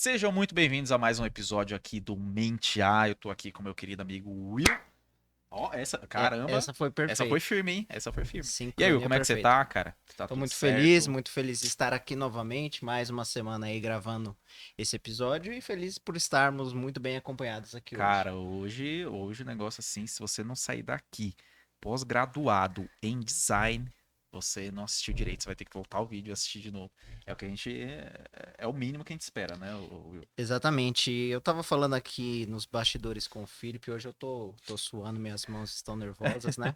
Sejam muito bem-vindos a mais um episódio aqui do Mente A. Eu tô aqui com meu querido amigo Will. Ó, caramba, Essa foi essa foi perfeita. firme, hein? Essa foi firme. E aí, Will, Sincronia como é que você perfeita. tá, cara? Tá Tô tudo certo? muito feliz de estar aqui novamente, mais uma semana aí gravando esse episódio e feliz por estarmos muito bem acompanhados aqui hoje. Cara, hoje o negócio assim, se você não sair daqui pós-graduado em design, você não assistiu direito, você vai ter que voltar o vídeo e assistir de novo. É o que a gente é o mínimo que a gente espera, né, Will? Exatamente. Eu tava falando aqui nos bastidores com o Felipe, hoje eu tô suando, minhas mãos estão nervosas, né?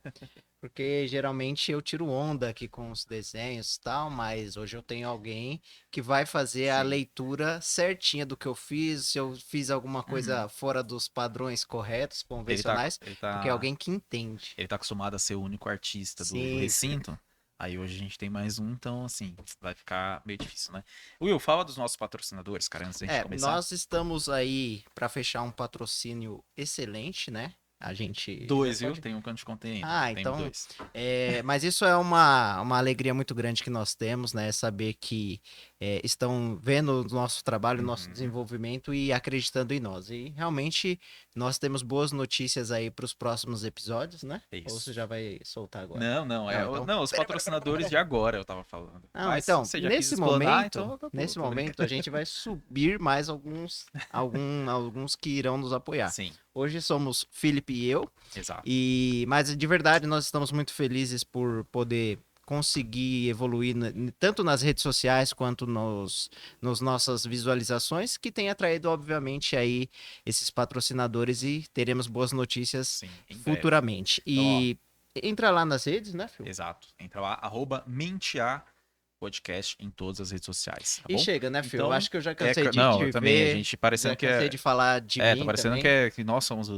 Porque geralmente eu tiro onda aqui com os desenhos e tal, mas hoje eu tenho alguém que vai fazer a Sim. leitura certinha do que eu fiz, se eu fiz alguma Uhum. coisa fora dos padrões corretos, Ele tá, convencionais, ele porque é tá alguém que entende. Ele tá acostumado a ser o único artista do Sim, sim. recinto. Aí hoje a gente tem mais um, então assim, vai ficar meio difícil, né? Will, fala dos nossos patrocinadores, cara, antes da gente começar. Nós estamos aí para fechar um patrocínio excelente, né? A gente já Dois, viu? pode. Tem um que eu não te contei ainda. Ah, Temos então. dois. Mas isso é uma alegria muito grande que nós temos, né? Saber que estão vendo o nosso trabalho, o nosso Uhum. desenvolvimento e acreditando em nós. E realmente nós temos boas notícias aí para os próximos episódios, né? É Ou você isso. já vai soltar agora? Não, não, Não, então. não, os patrocinadores de agora eu tava falando. Não, Mas se então, você já quis explanar, então eu nesse tô momento brincando. a gente vai subir mais alguns que irão nos apoiar. Sim, Hoje somos Felipe e eu, exato. mas de verdade nós estamos muito felizes por poder conseguir evoluir tanto nas redes sociais quanto nos nossas visualizações, que tem atraído, obviamente, aí esses patrocinadores e teremos boas notícias Sim, em breve. futuramente. Então, ó, E entra lá nas redes, né, Phil? exato. Entra lá, @mentear podcast em todas as redes sociais, tá E bom? chega, né, Phil? Eu Então, acho que eu já cansei de não, eu te também, a ver, gente já parecendo que cansei de falar de tá mim parecendo também. que nós somos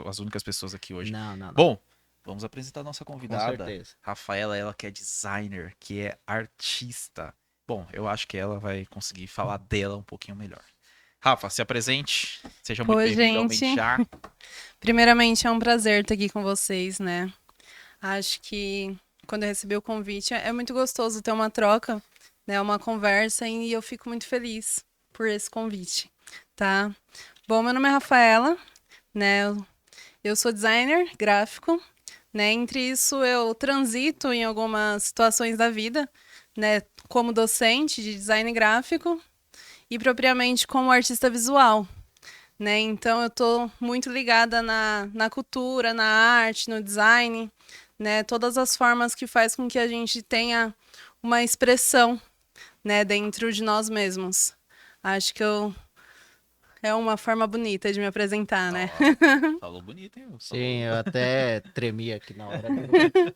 as únicas pessoas aqui hoje. Não, não, não. Bom, vamos apresentar a nossa Com convidada, certeza. Rafaela, ela que é designer, que é artista. Bom, eu acho que ela vai conseguir falar dela um pouquinho melhor. Rafa, se apresente, seja muito Pô, bem-vindo ao gente, Mente Já. primeiramente é um prazer estar aqui com vocês, né? Acho que quando eu recebi o convite é muito gostoso ter uma troca, né? Uma conversa e eu fico muito feliz por esse convite, tá? Bom, meu nome é Rafaela, né? Eu sou designer gráfico, né? Entre isso eu transito em algumas situações da vida, né? Como docente de design gráfico e propriamente como artista visual, né? Então eu tô muito ligada na cultura, na arte, no design, né? Todas as formas que faz com que a gente tenha uma expressão, né, dentro de nós mesmos. Acho que é uma forma bonita de me apresentar, né? Ó, falou bonito, hein? Sim, eu até tremi aqui na hora,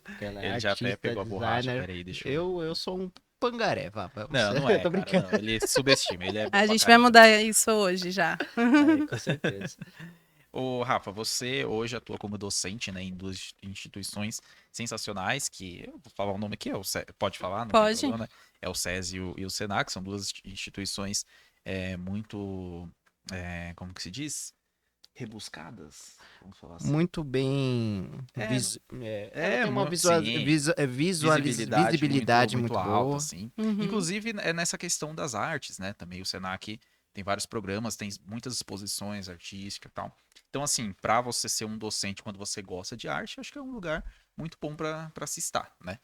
porque ela é Ele já até artista, pegou a borracha, designer. peraí, deixa eu... Eu sou um pangaré, vamos. Não, não Eu é, tô cara, brincando. não, ele subestima, ele é bom A pra gente vai caramba. mudar isso hoje já. Com certeza. Ô, Rafa, você hoje atua como docente, né, em duas instituições sensacionais, que eu vou falar o nome aqui, pode falar, não tem Pode? problema, né? É o SESI e o Senac, são duas instituições muito, como que se diz? Rebuscadas, vamos falar assim. Muito bem. É, Ela tem uma sim, visibilidade visibilidade muito muito alta, boa. assim. Uhum. Inclusive é nessa questão das artes, né? Também o Senac tem vários programas, tem muitas exposições artísticas e tal. Então, assim, para você ser um docente quando você gosta de arte, acho que é um lugar muito bom para se estar, né?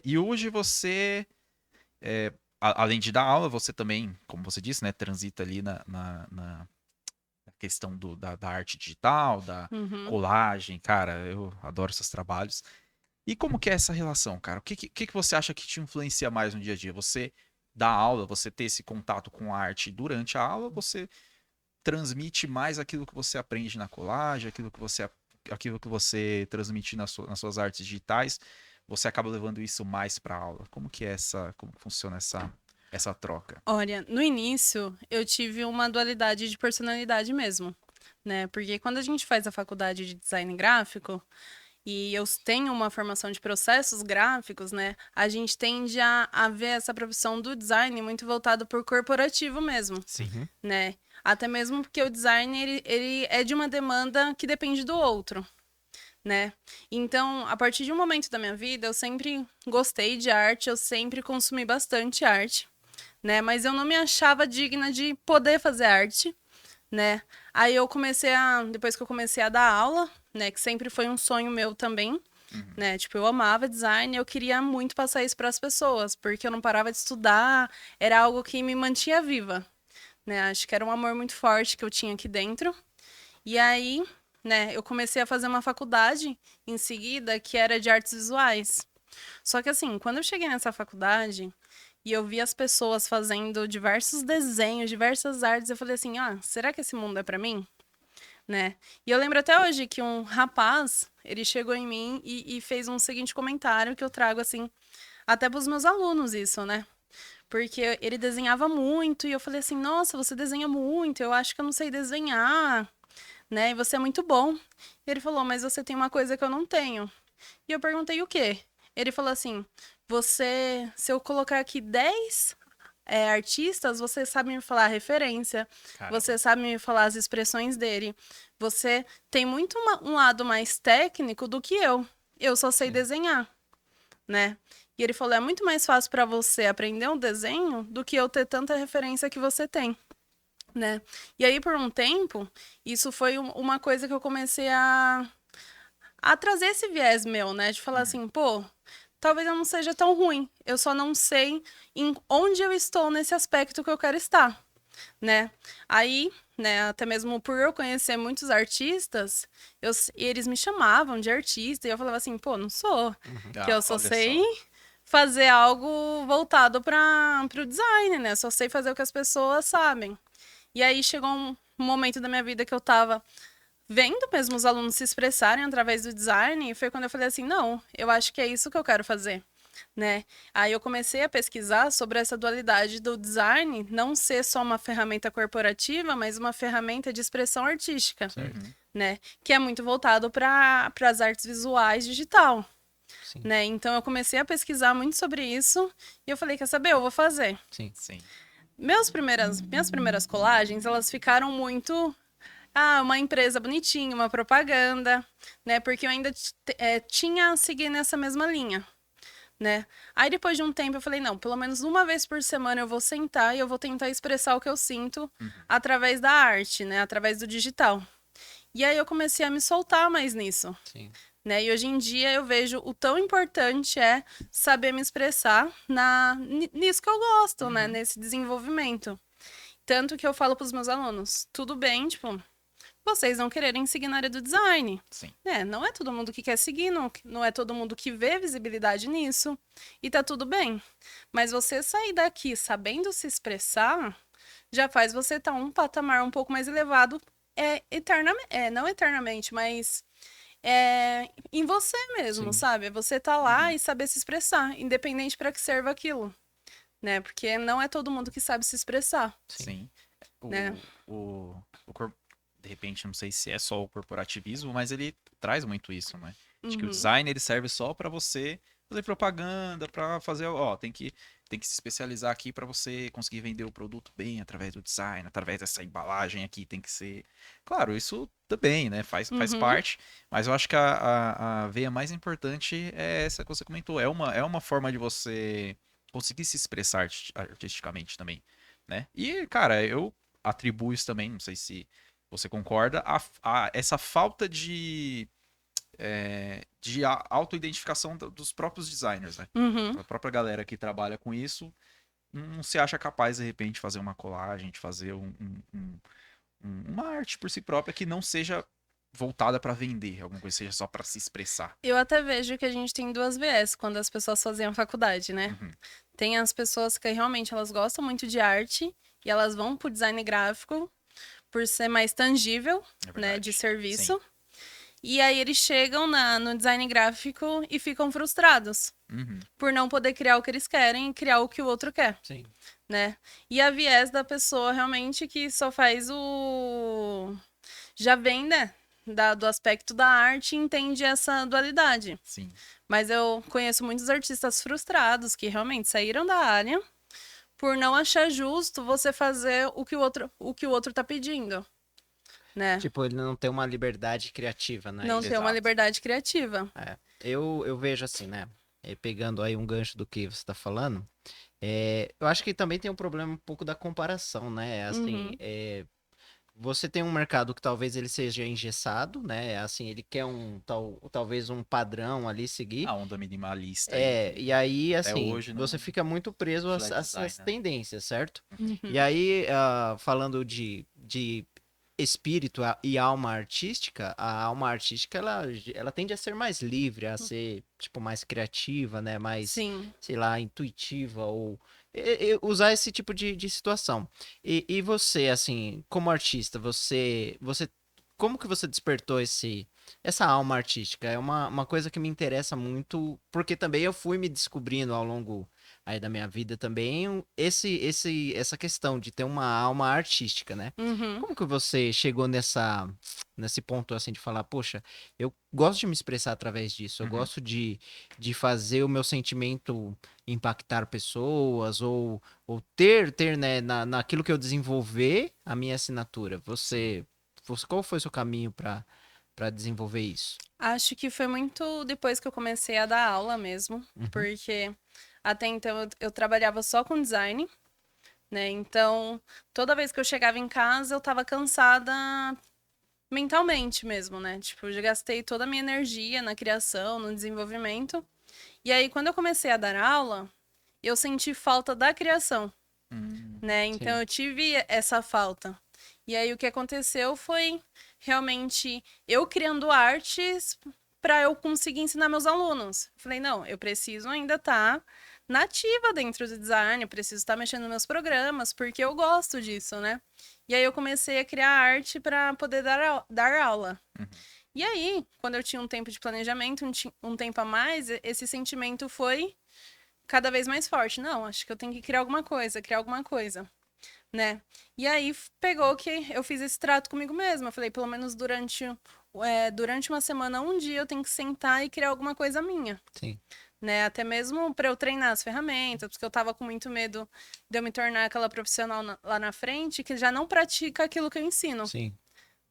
E hoje você, além de dar aula, você também, como você disse, né, transita ali na questão da arte digital, da Uhum. colagem, cara, eu adoro esses trabalhos. E como que é essa relação, cara? O que você acha que te influencia mais no dia a dia? Você dá aula, você ter esse contato com a arte durante a aula, você transmite mais aquilo que você aprende na colagem, aquilo que você transmite nas suas artes digitais, você acaba levando isso mais para aula. Como que é como funciona essa troca? Olha, no início eu tive uma dualidade de personalidade mesmo, né? Porque quando a gente faz a faculdade de design gráfico e eu tenho uma formação de processos gráficos, né? A gente tende a ver essa profissão do design muito voltado por corporativo mesmo, Sim. Uhum. né? Até mesmo porque o design ele é de uma demanda que depende do outro, né? Então, a partir de um momento da minha vida, eu sempre gostei de arte, eu sempre consumi bastante arte, né? Mas eu não me achava digna de poder fazer arte, né? Aí eu depois que eu comecei a dar aula, né, que sempre foi um sonho meu também, né? Tipo, eu amava design, eu queria muito passar isso para as pessoas, porque eu não parava de estudar, era algo que me mantinha viva, né? Acho que era um amor muito forte que eu tinha aqui dentro. E aí, né, eu comecei a fazer uma faculdade em seguida que era de artes visuais. Só que assim, quando eu cheguei nessa faculdade e eu vi as pessoas fazendo diversos desenhos, diversas artes, eu falei assim: "Ah, será que esse mundo é para mim?", né? E eu lembro até hoje que um rapaz, ele chegou em mim e fez um seguinte comentário que eu trago assim até para os meus alunos isso, né? Porque ele desenhava muito e eu falei assim: "Nossa, você desenha muito, eu acho que eu não sei desenhar, né? E você é muito bom". E ele falou: "Mas você tem uma coisa que eu não tenho". E eu perguntei o quê? Ele falou assim: se eu colocar aqui 10 artistas, você sabe me falar a referência, Caramba. você sabe me falar as expressões dele, você tem muito um lado mais técnico do que eu. Eu só sei Sim. desenhar, né? E ele falou: é muito mais fácil para você aprender um desenho do que eu ter tanta referência que você tem, né? E aí, por um tempo, isso foi uma coisa que eu comecei a trazer esse viés meu, né? De falar assim, pô, talvez eu não seja tão ruim. Eu só não sei onde eu estou nesse aspecto que eu quero estar, né? Aí, né, até mesmo por eu conhecer muitos artistas, eles me chamavam de artista e eu falava assim, pô, não sou. Que Ah, eu só olha sei só. fazer algo voltado para o design, né? Só sei fazer o que as pessoas sabem. E aí chegou um momento da minha vida que eu tava vendo mesmo os alunos se expressarem através do design, e foi quando eu falei assim, não, eu acho que é isso que eu quero fazer, né? Aí eu comecei a pesquisar sobre essa dualidade do design não ser só uma ferramenta corporativa, mas uma ferramenta de expressão artística, Uhum. né? Que é muito voltado para as artes visuais digital, Sim, né? Então eu comecei a pesquisar muito sobre isso e eu falei, quer saber, eu vou fazer. sim. Sim. Minhas primeiras colagens, elas ficaram muito uma empresa bonitinha, uma propaganda, né? Porque eu ainda tinha a seguir nessa mesma linha, né? Aí depois de um tempo eu falei, não, pelo menos uma vez por semana eu vou sentar e eu vou tentar expressar o que eu sinto através da arte, né? Através do digital. E aí eu comecei a me soltar mais nisso, Sim. né? E hoje em dia eu vejo o tão importante é saber me expressar nisso que eu gosto, né? Nesse desenvolvimento. Tanto que eu falo para os meus alunos, tudo bem, tipo, vocês não quererem seguir na área do design. Sim. Não é todo mundo que quer seguir, não é todo mundo que vê visibilidade nisso. E tá tudo bem. Mas você sair daqui sabendo se expressar, já faz você estar um patamar um pouco mais elevado, não eternamente, mas em você mesmo, Sim. sabe? Você tá lá e saber se expressar, independente para que serva aquilo, né? Porque não é todo mundo que sabe se expressar, Sim. né? O de repente, não sei se é só o corporativismo, mas ele traz muito isso, né? Acho que o Uhum. design ele serve só para você fazer propaganda, para fazer, ó, tem que se especializar aqui para você conseguir vender o produto bem através do design, através dessa embalagem aqui, tem que ser. Claro, isso também, né? Faz Uhum. parte, mas eu acho que a veia mais importante é essa que você comentou. É uma forma de você conseguir se expressar artisticamente também, né? E, cara, eu atribuo isso também, não sei se você concorda, a essa falta de autoidentificação dos próprios designers, né? Uhum. A própria galera que trabalha com isso não se acha capaz, de repente, de fazer uma colagem, de fazer uma arte por si própria que não seja voltada para vender, alguma coisa seja só para se expressar. Eu até vejo que a gente tem duas viés quando as pessoas faziam faculdade, né? Uhum, Tem as pessoas que realmente elas gostam muito de arte e elas vão pro design gráfico por ser mais tangível, é né, de verdade. Sim. serviço. E aí eles chegam no design gráfico e ficam frustrados Uhum, por não poder criar o que eles querem e criar o que o outro quer, Sim. né? E a viés da pessoa realmente que só faz já vem, né, do aspecto da arte e entende essa dualidade. sim. Mas eu conheço muitos artistas frustrados que realmente saíram da área por não achar justo você fazer o que o outro tá pedindo, né? Tipo, ele não tem uma liberdade criativa, né? Não ter Isso. uma Exato. liberdade criativa. É. Eu vejo assim, né? Pegando aí um gancho do que você está falando, Eu acho que também tem um problema um pouco da comparação, né? Assim, Uhum. você tem um mercado que talvez ele seja engessado, né? Assim, ele quer talvez um padrão ali seguir. A onda minimalista aí, E que aí, até assim, hoje você não fica muito preso flat design, às né? tendências, certo? E Uhum. aí, falando de espírito e alma artística, a alma artística, ela tende a ser mais livre, a ser, tipo, mais criativa, né? Mais, Sim. sei lá, intuitiva, ou usar esse tipo de situação. E você, assim, como artista, como que você despertou essa alma artística? É uma coisa que me interessa muito, porque também eu fui me descobrindo ao longo aí da minha vida também essa questão de ter uma alma artística, né? Uhum. Como que você chegou nesse ponto assim de falar, poxa, eu gosto de me expressar através disso, eu Uhum. gosto de fazer o meu sentimento impactar pessoas ou ter, né, naquilo que eu desenvolver a minha assinatura. Sim. Qual foi o seu caminho para desenvolver isso? Acho que foi muito depois que eu comecei a dar aula mesmo, Uhum, porque até então eu trabalhava só com design, né? Então, toda vez que eu chegava em casa, eu tava cansada mentalmente mesmo, né? Tipo, eu já gastei toda a minha energia na criação, no desenvolvimento. E aí, quando eu comecei a dar aula, eu senti falta da criação, né? Então, sim, eu tive essa falta. E aí, o que aconteceu foi realmente eu criando artes para eu conseguir ensinar meus alunos. Falei, não, eu preciso ainda estar nativa dentro do design, eu preciso estar mexendo nos meus programas, porque eu gosto disso, né? E aí eu comecei a criar arte para poder dar aula. Uhum. E aí, quando eu tinha um tempo de planejamento, um tempo a mais, esse sentimento foi cada vez mais forte. Não, acho que eu tenho que criar alguma coisa, né? E aí pegou que eu fiz esse trato comigo mesma. Eu falei, pelo menos durante uma semana, um dia eu tenho que sentar e criar alguma coisa minha, sim, né? Até mesmo para eu treinar as ferramentas, porque eu tava com muito medo de eu me tornar aquela profissional lá na frente que já não pratica aquilo que eu ensino, sim,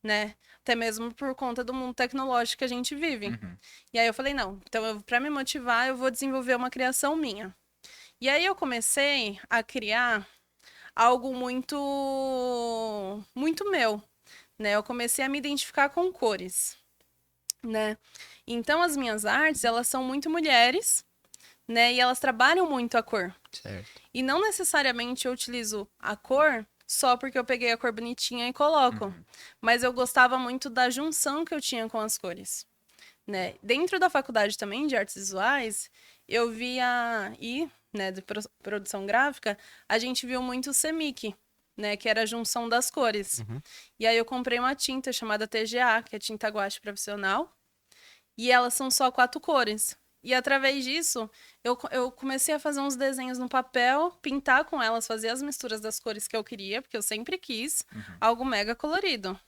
né? Até mesmo por conta do mundo tecnológico que a gente vive. Uhum. E aí eu falei, não, então para me motivar, eu vou desenvolver uma criação minha. E aí eu comecei a criar algo muito meu, né? Eu comecei a me identificar com cores, né? Então as minhas artes, elas são muito mulheres, né? E elas trabalham muito a cor. certo. E não necessariamente eu utilizo a cor só porque eu peguei a cor bonitinha e coloco, Uhum. mas eu gostava muito da junção que eu tinha com as cores, né? Dentro da faculdade também de artes visuais, eu via né, de produção gráfica, a gente viu muito o CMYK, né, que era a junção das cores. Uhum, E aí eu comprei uma tinta chamada TGA, que é tinta guache profissional, e elas são só 4 cores. E através disso, eu comecei a fazer uns desenhos no papel, pintar com elas, fazer as misturas das cores que eu queria, porque eu sempre quis Uhum. algo mega colorido,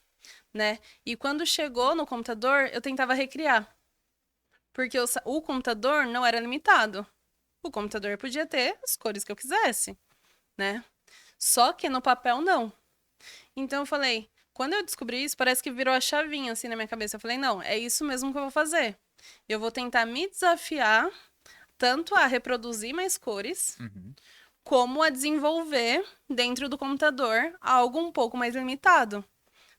né? E quando chegou no computador, eu tentava recriar, porque o computador não era limitado. O computador podia ter as cores que eu quisesse, né? Só que no papel não. Então eu falei, quando eu descobri isso, parece que virou a chavinha assim na minha cabeça. Eu falei, não, é isso mesmo que eu vou fazer. Eu vou tentar me desafiar tanto a reproduzir mais cores, Uhum. como a desenvolver dentro do computador algo um pouco mais limitado,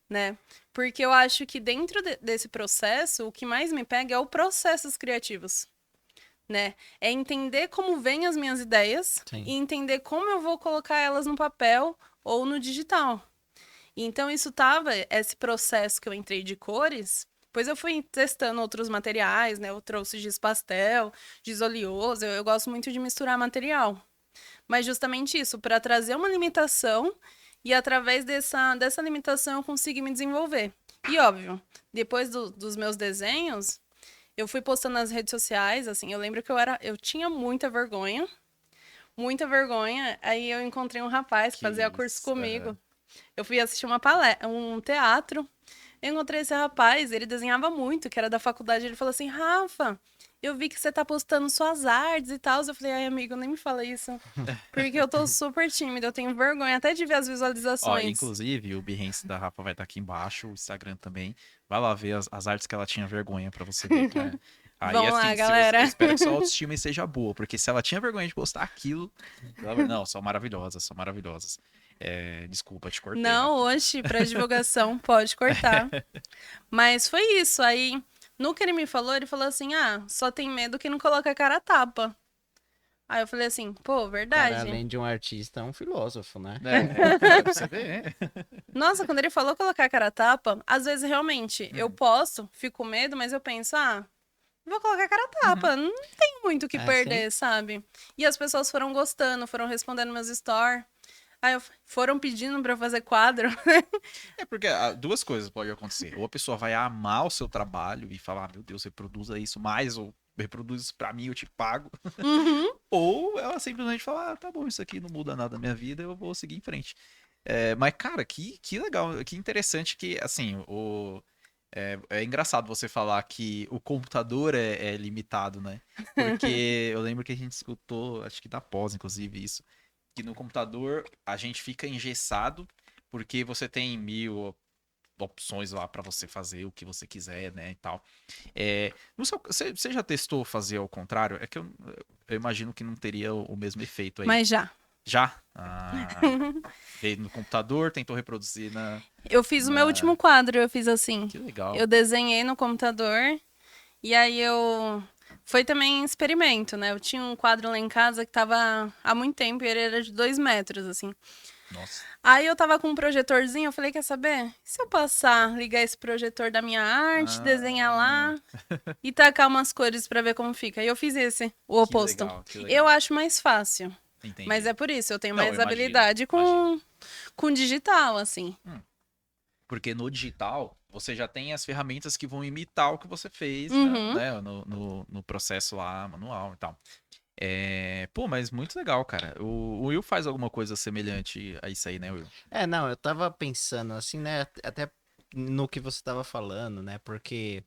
né? Porque eu acho que dentro desse processo, o que mais me pega é o processos criativos, né? É entender como vêm as minhas ideias sim, e entender como eu vou colocar elas no papel ou no digital. Então isso tava, esse processo que eu entrei de cores, depois eu fui testando outros materiais, né? Eu trouxe giz pastel, giz oleoso, eu gosto muito de misturar material. Mas justamente isso, para trazer uma limitação e através dessa limitação eu consegui me desenvolver. E óbvio, depois dos meus desenhos, eu fui postando nas redes sociais, assim, eu lembro que eu tinha muita vergonha. Aí eu encontrei um rapaz que Que fazia curso isso. comigo. Aham. Eu fui assistir um teatro. Eu encontrei esse rapaz, ele desenhava muito, que era da faculdade. Ele falou assim: Rafa, eu vi que você tá postando suas artes e tal. Eu falei: ai, amigo, nem me fala isso. Porque eu tô super tímida, eu tenho vergonha até de ver as Ó, visualizações. inclusive, o Behance da Rafa vai estar aqui embaixo, o Instagram também. Vai lá ver as artes que ela tinha vergonha pra você ver, cara. Aí, Vamos lá, assim, galera. eu espero que sua autoestima seja boa, porque se ela tinha vergonha de postar aquilo, não, são maravilhosas, são maravilhosas. Desculpa, te cortei, Não, Rafa. hoje, pra divulgação, pode cortar. Mas foi isso. Aí, no que ele falou assim: ah, só tem medo quem não coloca a cara a tapa. Aí eu falei assim, pô, Cara, verdade. além de um artista, é um filósofo, né? Pra você ver, né? Nossa, quando ele falou colocar a cara a tapa, às vezes realmente eu posto, fico com medo, mas eu penso, ah, vou colocar a cara a tapa, não tem muito o que Ah, perder, sabe? E as pessoas foram gostando, foram respondendo meus stories. Aí foram pedindo pra eu fazer quadro. É porque duas coisas podem acontecer. Ou a pessoa vai amar o seu trabalho e falar, meu Deus, reproduza isso mais, ou reproduz isso pra mim, eu te pago. Uhum. Ou ela simplesmente fala, ah, tá bom, isso aqui não muda nada na minha vida, eu vou seguir em frente. Mas, cara, que legal, que interessante que, assim, é engraçado você falar que o computador é limitado, né? Porque eu lembro que a gente escutou, acho que da pós, inclusive, isso, que no computador a gente fica engessado porque você tem 1000 opções lá pra você fazer o que você quiser, né, e tal. Você já testou fazer ao contrário? É que eu imagino que não teria o mesmo efeito aí. Mas já. Já? Veio no computador, tentou reproduzir na... Eu fiz o meu último quadro, eu fiz assim. Que legal. Eu desenhei no computador e aí eu. Foi também experimento, né? Eu tinha um quadro lá em casa que tava há muito tempo e ele era de 2 metros, assim. Nossa. Aí eu tava com um projetorzinho, eu falei, quer saber? E se eu passar, ligar esse projetor da minha arte, desenhar lá e tacar umas cores pra ver como fica? E eu fiz o Que oposto. legal, que legal. Eu acho mais fácil. Entendi. Mas é por isso, eu tenho Não, mais eu imagino, habilidade com digital, assim. Porque no digital, você já tem as ferramentas que vão imitar o que você fez, Uhum. né, no processo lá, manual e tal. Pô, mas muito legal, cara. O Will faz alguma coisa semelhante a isso aí, né, Will? Não, eu tava pensando assim, né? Até no que você tava falando, né? Porque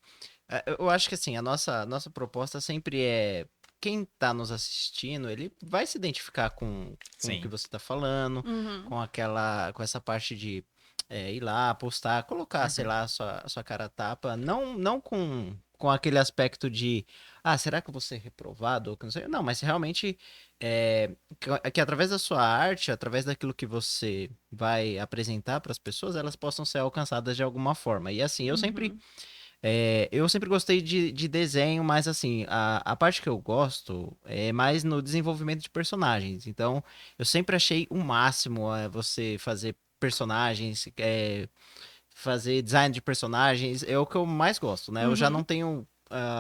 eu acho que assim, a nossa proposta sempre é. Quem tá nos assistindo, ele vai se identificar com o que Sim. você tá falando, Uhum. com essa parte de ir lá, postar, colocar, sei Uhum. lá, a sua cara a tapa, não com aquele aspecto de, será que eu vou ser reprovado ou que não sei, não, mas realmente que através da sua arte, através daquilo que você vai apresentar para as pessoas, elas possam ser alcançadas de alguma forma. E assim, Uhum. eu sempre gostei de desenho, mas assim, a parte que eu gosto é mais no desenvolvimento de personagens. Então, eu sempre achei o máximo você fazer personagens, fazer design de personagens, é o que eu mais gosto, né? Eu já não Uhum. tenho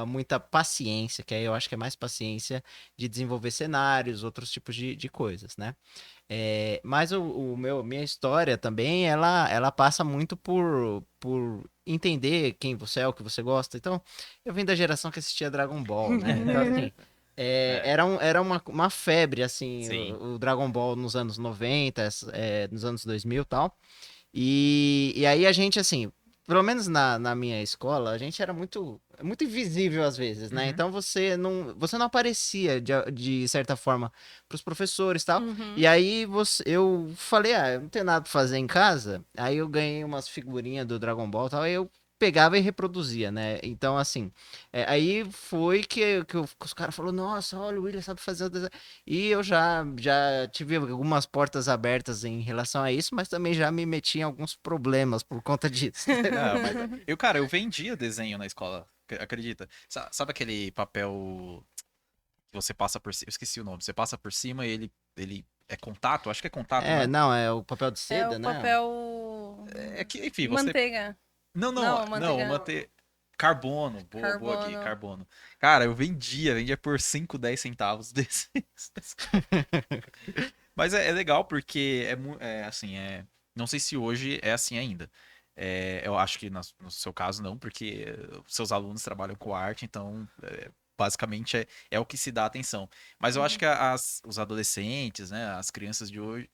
muita paciência, que aí eu acho que é mais paciência de desenvolver cenários, outros tipos de coisas, né? Mas minha história também, ela passa muito por entender quem você é, o que você gosta. Então, eu vim da geração que assistia Dragon Ball, né? Então, assim, É, era uma febre, assim, sim. o Dragon Ball nos anos 90, nos anos 2000 e tal. E aí a gente, assim, pelo menos na minha escola, a gente era muito invisível às vezes, né? Uhum. Então você não aparecia de certa forma pros professores e tal. Uhum. E aí eu falei, eu não tenho nada pra fazer em casa. Aí eu ganhei umas figurinhas do Dragon Ball e tal. Aí eu pegava e reproduzia, né? Então, assim, aí foi que os caras falaram, nossa, olha, o William sabe fazer o desenho. E eu já tive algumas portas abertas em relação a isso, mas também já me meti em alguns problemas por conta disso. Não, mas cara, eu vendia desenho na escola, acredita? Sabe aquele papel que você passa por cima? Eu esqueci o nome. Você passa por cima e ele é contato? Acho que é contato, não é? Não, é o papel de É o seda, né? papel. É que, enfim, você. Manteiga. Não, não, Não, não, manteiga. manter. Carbono, boa, Gui, Carbono. carbono. Cara, eu vendia por 5, 10 centavos desses. Mas é legal porque assim, não sei se hoje é assim ainda. Eu acho que no seu caso não, porque seus alunos trabalham com arte, então basicamente é o que se dá atenção. Mas eu acho que os adolescentes, né, as crianças de hoje,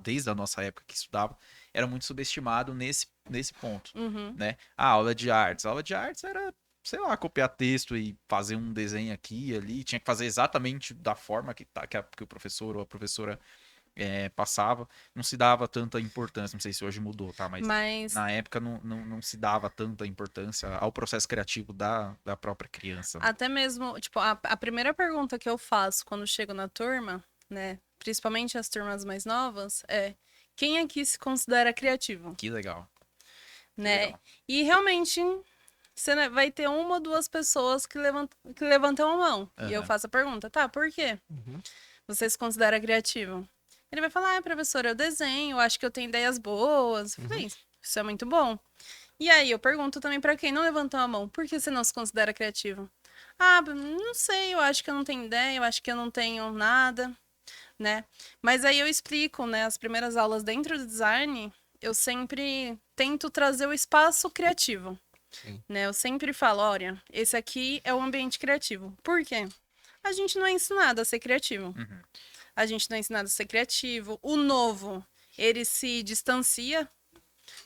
desde a nossa época que estudavam, eram muito subestimados nesse ponto, Uhum. né? A aula de artes. A aula de artes era, sei lá, copiar texto e fazer um desenho aqui e ali. Tinha que fazer exatamente da forma que o professor ou a professora passava, não se dava tanta importância, não sei se hoje mudou, tá? Mas Mas na época não se dava tanta importância ao processo criativo da própria criança. até mesmo, tipo, a primeira pergunta que eu faço quando chego na turma, né? Principalmente as turmas mais novas, é quem aqui se considera criativo, Que legal. né? Legal. E realmente você vai ter uma ou duas pessoas que levantam a mão. E eu Aham. faço a pergunta, tá, por quê? Você se considera criativo? Ele vai falar, professora, eu desenho, eu acho que eu tenho ideias boas. Eu falei, isso é muito bom. E aí eu pergunto também pra quem não levantou a mão, por que você não se considera criativo? Ah, não sei, eu acho que eu não tenho ideia, eu acho que eu não tenho nada, né? Mas aí eu explico, né, as primeiras aulas dentro do design, eu sempre tento trazer o espaço criativo, Sim. né? Eu sempre falo, olha, esse aqui é o ambiente criativo. Por quê? A gente não é ensinado a ser criativo. Uhum. A gente não é ensinado a ser criativo. O novo, ele se distancia,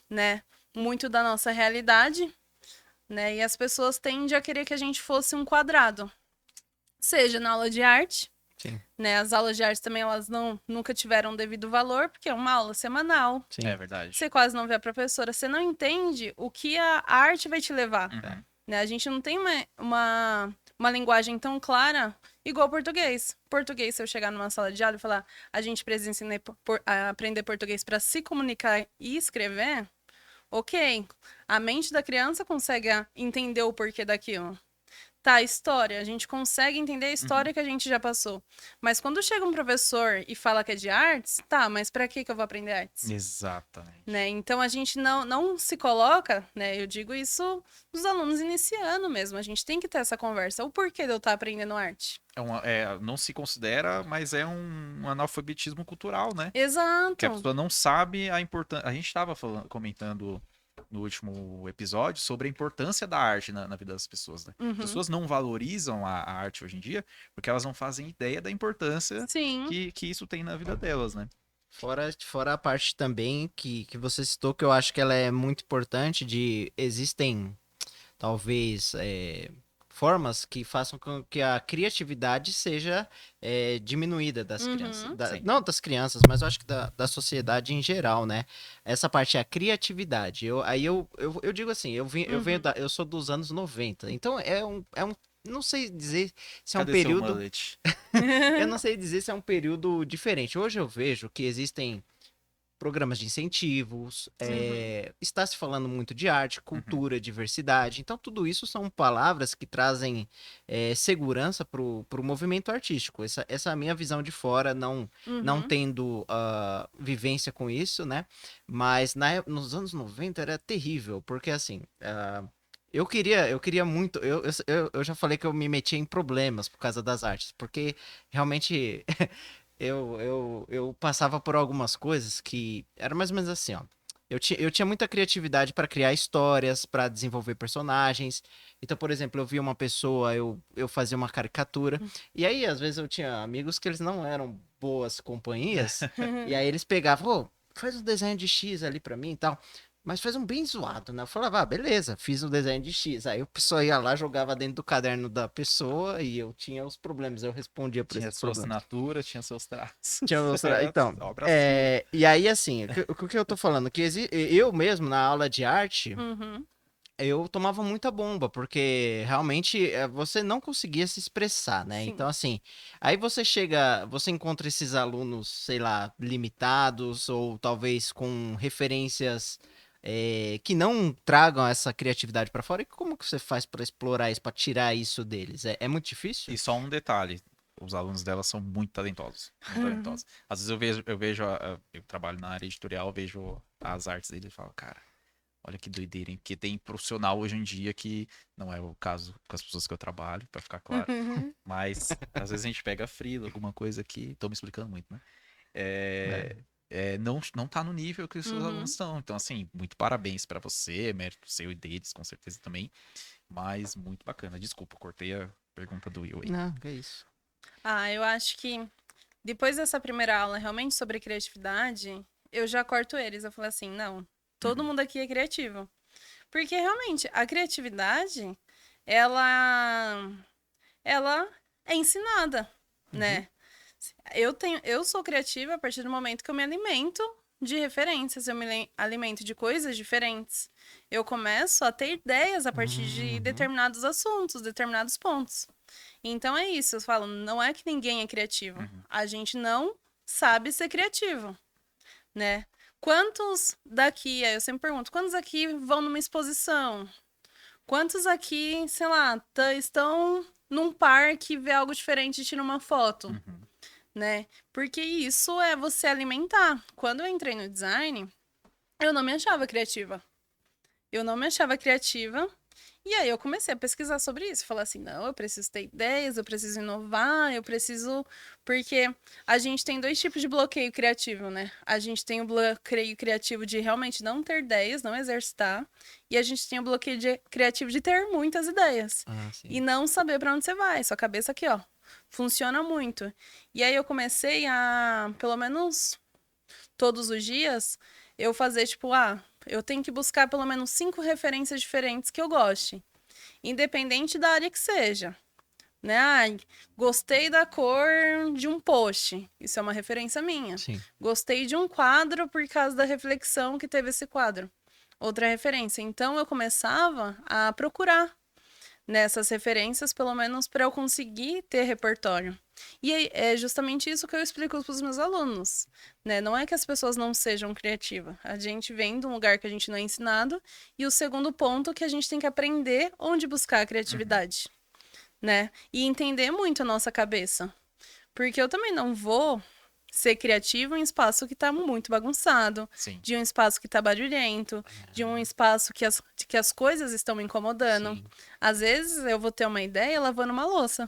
né, muito da nossa realidade, né? E as pessoas tendem a querer que a gente fosse um quadrado. Seja na aula de arte, Sim. né? As aulas de arte também, elas nunca tiveram devido valor, porque é uma aula semanal. Sim. É verdade. Você quase não vê a professora, você não entende o que a arte vai te levar. Uhum. Né? A gente não tem uma linguagem tão clara igual português. Português, se eu chegar numa sala de aula e falar a gente precisa ensinar a aprender português para se comunicar e escrever, ok. A mente da criança consegue entender o porquê daquilo. Tá, história. A gente consegue entender a história que a gente já passou. Mas quando chega um professor e fala que é de artes, tá, mas para que eu vou aprender artes? Exatamente. Né? Então a gente não se coloca, né? Eu digo isso dos alunos iniciando mesmo. A gente tem que ter essa conversa. O porquê de eu estar aprendendo arte? Não se considera, mas é um analfabetismo cultural, né? Que a Exato. pessoa não sabe a importância. A gente estava comentando no último episódio sobre a importância da arte na vida das pessoas, né? As Uhum. pessoas não valorizam a arte hoje em dia porque elas não fazem ideia da importância Sim. que isso tem na vida delas, né? Fora a parte também que você citou, que eu acho que ela é muito importante, existem, talvez, formas que façam com que a criatividade seja diminuída das Uhum. crianças. Sim. Não das crianças, mas eu acho que da sociedade em geral, né? Essa parte é a criatividade. Eu digo assim, eu venho Uhum. eu sou dos anos 90, então não sei dizer se é um Cadê seu período. mullet? Eu não sei dizer se é um período diferente. Hoje eu vejo que existem programas de incentivos, está se falando muito de arte, cultura, diversidade. Então, tudo isso são palavras que trazem segurança para o movimento artístico. Essa é a minha visão de fora, não Uhum. tendo vivência com isso, né? Mas nos anos 90 era terrível, porque assim. Eu queria muito. Eu já falei que eu me metia em problemas por causa das artes, porque realmente eu passava por algumas coisas que era mais ou menos assim, ó. Eu tinha muita criatividade para criar histórias, para desenvolver personagens. Então, por exemplo, eu via uma pessoa, eu fazia uma caricatura. E aí, às vezes, eu tinha amigos que eles não eram boas companhias. E aí eles pegavam, ô, faz um desenho de X ali para mim e tal. Mas faz um bem zoado, né? Eu falava, beleza, fiz um desenho de X. Aí a pessoa ia lá, jogava dentro do caderno da pessoa e eu tinha os problemas, eu respondia por Tinha esses sua problemas. assinatura, tinha seus traços. Tinha então, Obra sua. e aí assim, o que eu tô falando? Que eu mesmo, na aula de arte, Uhum. eu tomava muita bomba, porque realmente você não conseguia se expressar, né? Sim. Então, assim, aí você encontra esses alunos, sei lá, limitados, ou talvez com referências que não tragam essa criatividade pra fora. E como que você faz pra explorar isso, pra tirar isso deles? É muito difícil? E só um detalhe, os alunos dela são muito talentosos, muito talentosos. Às vezes eu trabalho na área editorial, eu vejo as artes dele e falo, cara, olha que doideira, hein? Porque tem profissional hoje em dia que não é o caso com as pessoas que eu trabalho, pra ficar claro. Mas às vezes a gente pega freela, alguma coisa que, tô me explicando muito, né? Não tá no nível que os seus alunos estão. Então, assim, muito parabéns pra você, mérito seu e deles, com certeza também. Mas muito bacana. Desculpa, cortei a pergunta do Will aí. Não, que isso. Ah, eu acho que depois dessa primeira aula realmente sobre criatividade, eu já corto eles. Eu falo assim, não, todo mundo aqui é criativo. Porque realmente a criatividade, ela é ensinada, né? Eu sou criativa a partir do momento que eu me alimento de referências, eu me alimento de coisas diferentes. Eu começo a ter ideias a partir de determinados assuntos, determinados pontos. Então é isso, eu falo, não é que ninguém é criativo. A gente não sabe ser criativo, né? Quantos daqui, aí eu sempre pergunto, quantos aqui vão numa exposição? Quantos aqui, sei lá, estão num parque e vê algo diferente e tira uma foto? Né? Porque isso é você alimentar. Quando eu entrei no design, eu não me achava criativa. E aí eu comecei a pesquisar sobre isso. Falar assim, não, eu preciso ter ideias, eu preciso inovar, eu preciso... Porque a gente tem 2 tipos de bloqueio criativo, né? A gente tem o bloqueio criativo de realmente não ter ideias, não exercitar. E a gente tem o bloqueio criativo de ter muitas ideias. E não saber para onde você vai. Sua cabeça aqui, ó. Funciona muito. E aí eu comecei a, pelo menos todos os dias, eu fazer, tipo, eu tenho que buscar pelo menos 5 referências diferentes que eu goste. Independente da área que seja. Né? Gostei da cor de um post. Isso é uma referência minha. Sim. Gostei de um quadro por causa da reflexão que teve esse quadro. Outra referência. Então eu começava a procurar nessas referências, pelo menos para eu conseguir ter repertório. E é justamente isso que eu explico para os meus alunos, né? Não é que as pessoas não sejam criativas. A gente vem de um lugar que a gente não é ensinado. E o segundo ponto é que a gente tem que aprender onde buscar a criatividade, né? E entender muito a nossa cabeça. Porque eu também não vou ser criativo em um espaço que tá muito bagunçado, Sim. de um espaço que tá barulhento, de um espaço que as coisas estão me incomodando. Sim. Às vezes eu vou ter uma ideia lavando uma louça,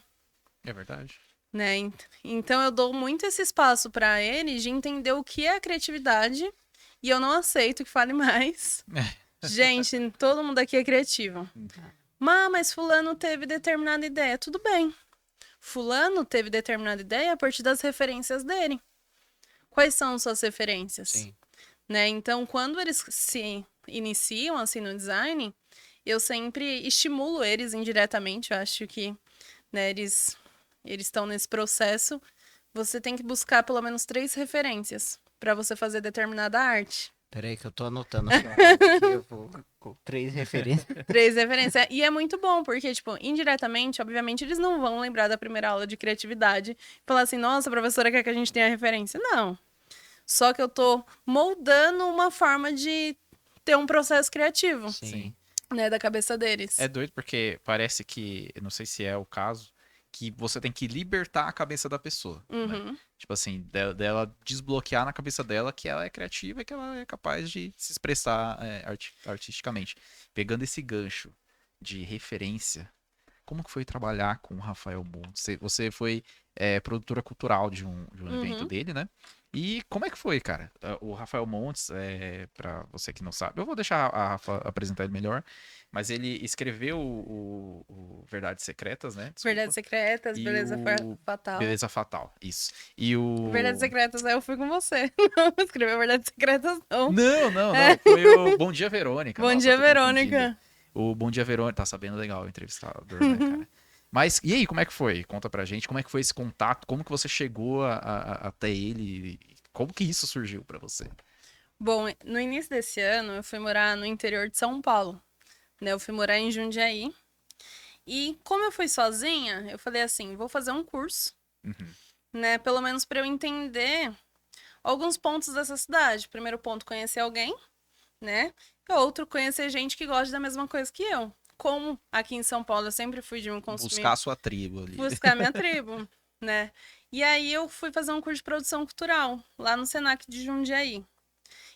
É verdade. né? Então eu dou muito esse espaço para eles de entender o que é a criatividade e eu não aceito que fale mais. Gente, todo mundo aqui é criativo. Mas fulano teve determinada ideia. Tudo bem. Fulano teve determinada ideia a partir das referências dele. Quais são suas referências? Sim. Né? Então, quando eles se iniciam assim no design, eu sempre estimulo eles indiretamente. Eu acho que, né, eles estão nesse processo. Você tem que buscar pelo menos 3 referências para você fazer determinada arte. Peraí que eu tô anotando. Aqui eu vou com 3 referências. 3 referências. E é muito bom, porque, tipo, indiretamente, obviamente, eles não vão lembrar da primeira aula de criatividade e falar assim, nossa, a professora quer que a gente tenha referência. Não. Só que eu tô moldando uma forma de ter um processo criativo, Sim. né, da cabeça deles. É doido porque parece que, eu não sei se é o caso, que você tem que libertar a cabeça da pessoa. Né? Uhum. Tipo assim, dela desbloquear na cabeça dela que ela é criativa e que ela é capaz de se expressar artisticamente. Pegando esse gancho de referência, como que foi trabalhar com o Rafael Montes? Você foi produtora cultural de um evento dele, né? E como é que foi, cara? O Rafael Montes, pra você que não sabe, eu vou deixar a Rafa apresentar ele melhor, mas ele escreveu o Verdades Secretas, né? Desculpa. Verdades Secretas, E Beleza o Fatal. Beleza Fatal, isso. E o... Verdades Secretas, aí eu fui com você. Não escreveu Verdades Secretas, não. Não. Foi o Bom Dia Verônica. Bom Nossa, dia, eu tô Verônica. confundindo. O Bom Dia Verônica, tá sabendo legal, o entrevistador, né, cara? Mas, e aí, como é que foi? Conta pra gente, como é que foi esse contato? Como que você chegou até ele? Como que isso surgiu pra você? Bom, no início desse ano, eu fui morar no interior de São Paulo, né? Eu fui morar em Jundiaí. E como eu fui sozinha, eu falei assim, vou fazer um curso, né? Pelo menos para eu entender alguns pontos dessa cidade. Primeiro ponto, conhecer alguém, né? E outro, conhecer gente que gosta da mesma coisa que eu. Como aqui em São Paulo eu sempre fui de me consumir... Buscar a sua tribo ali. Buscar minha tribo, né? E aí eu fui fazer um curso de produção cultural, lá no Senac de Jundiaí.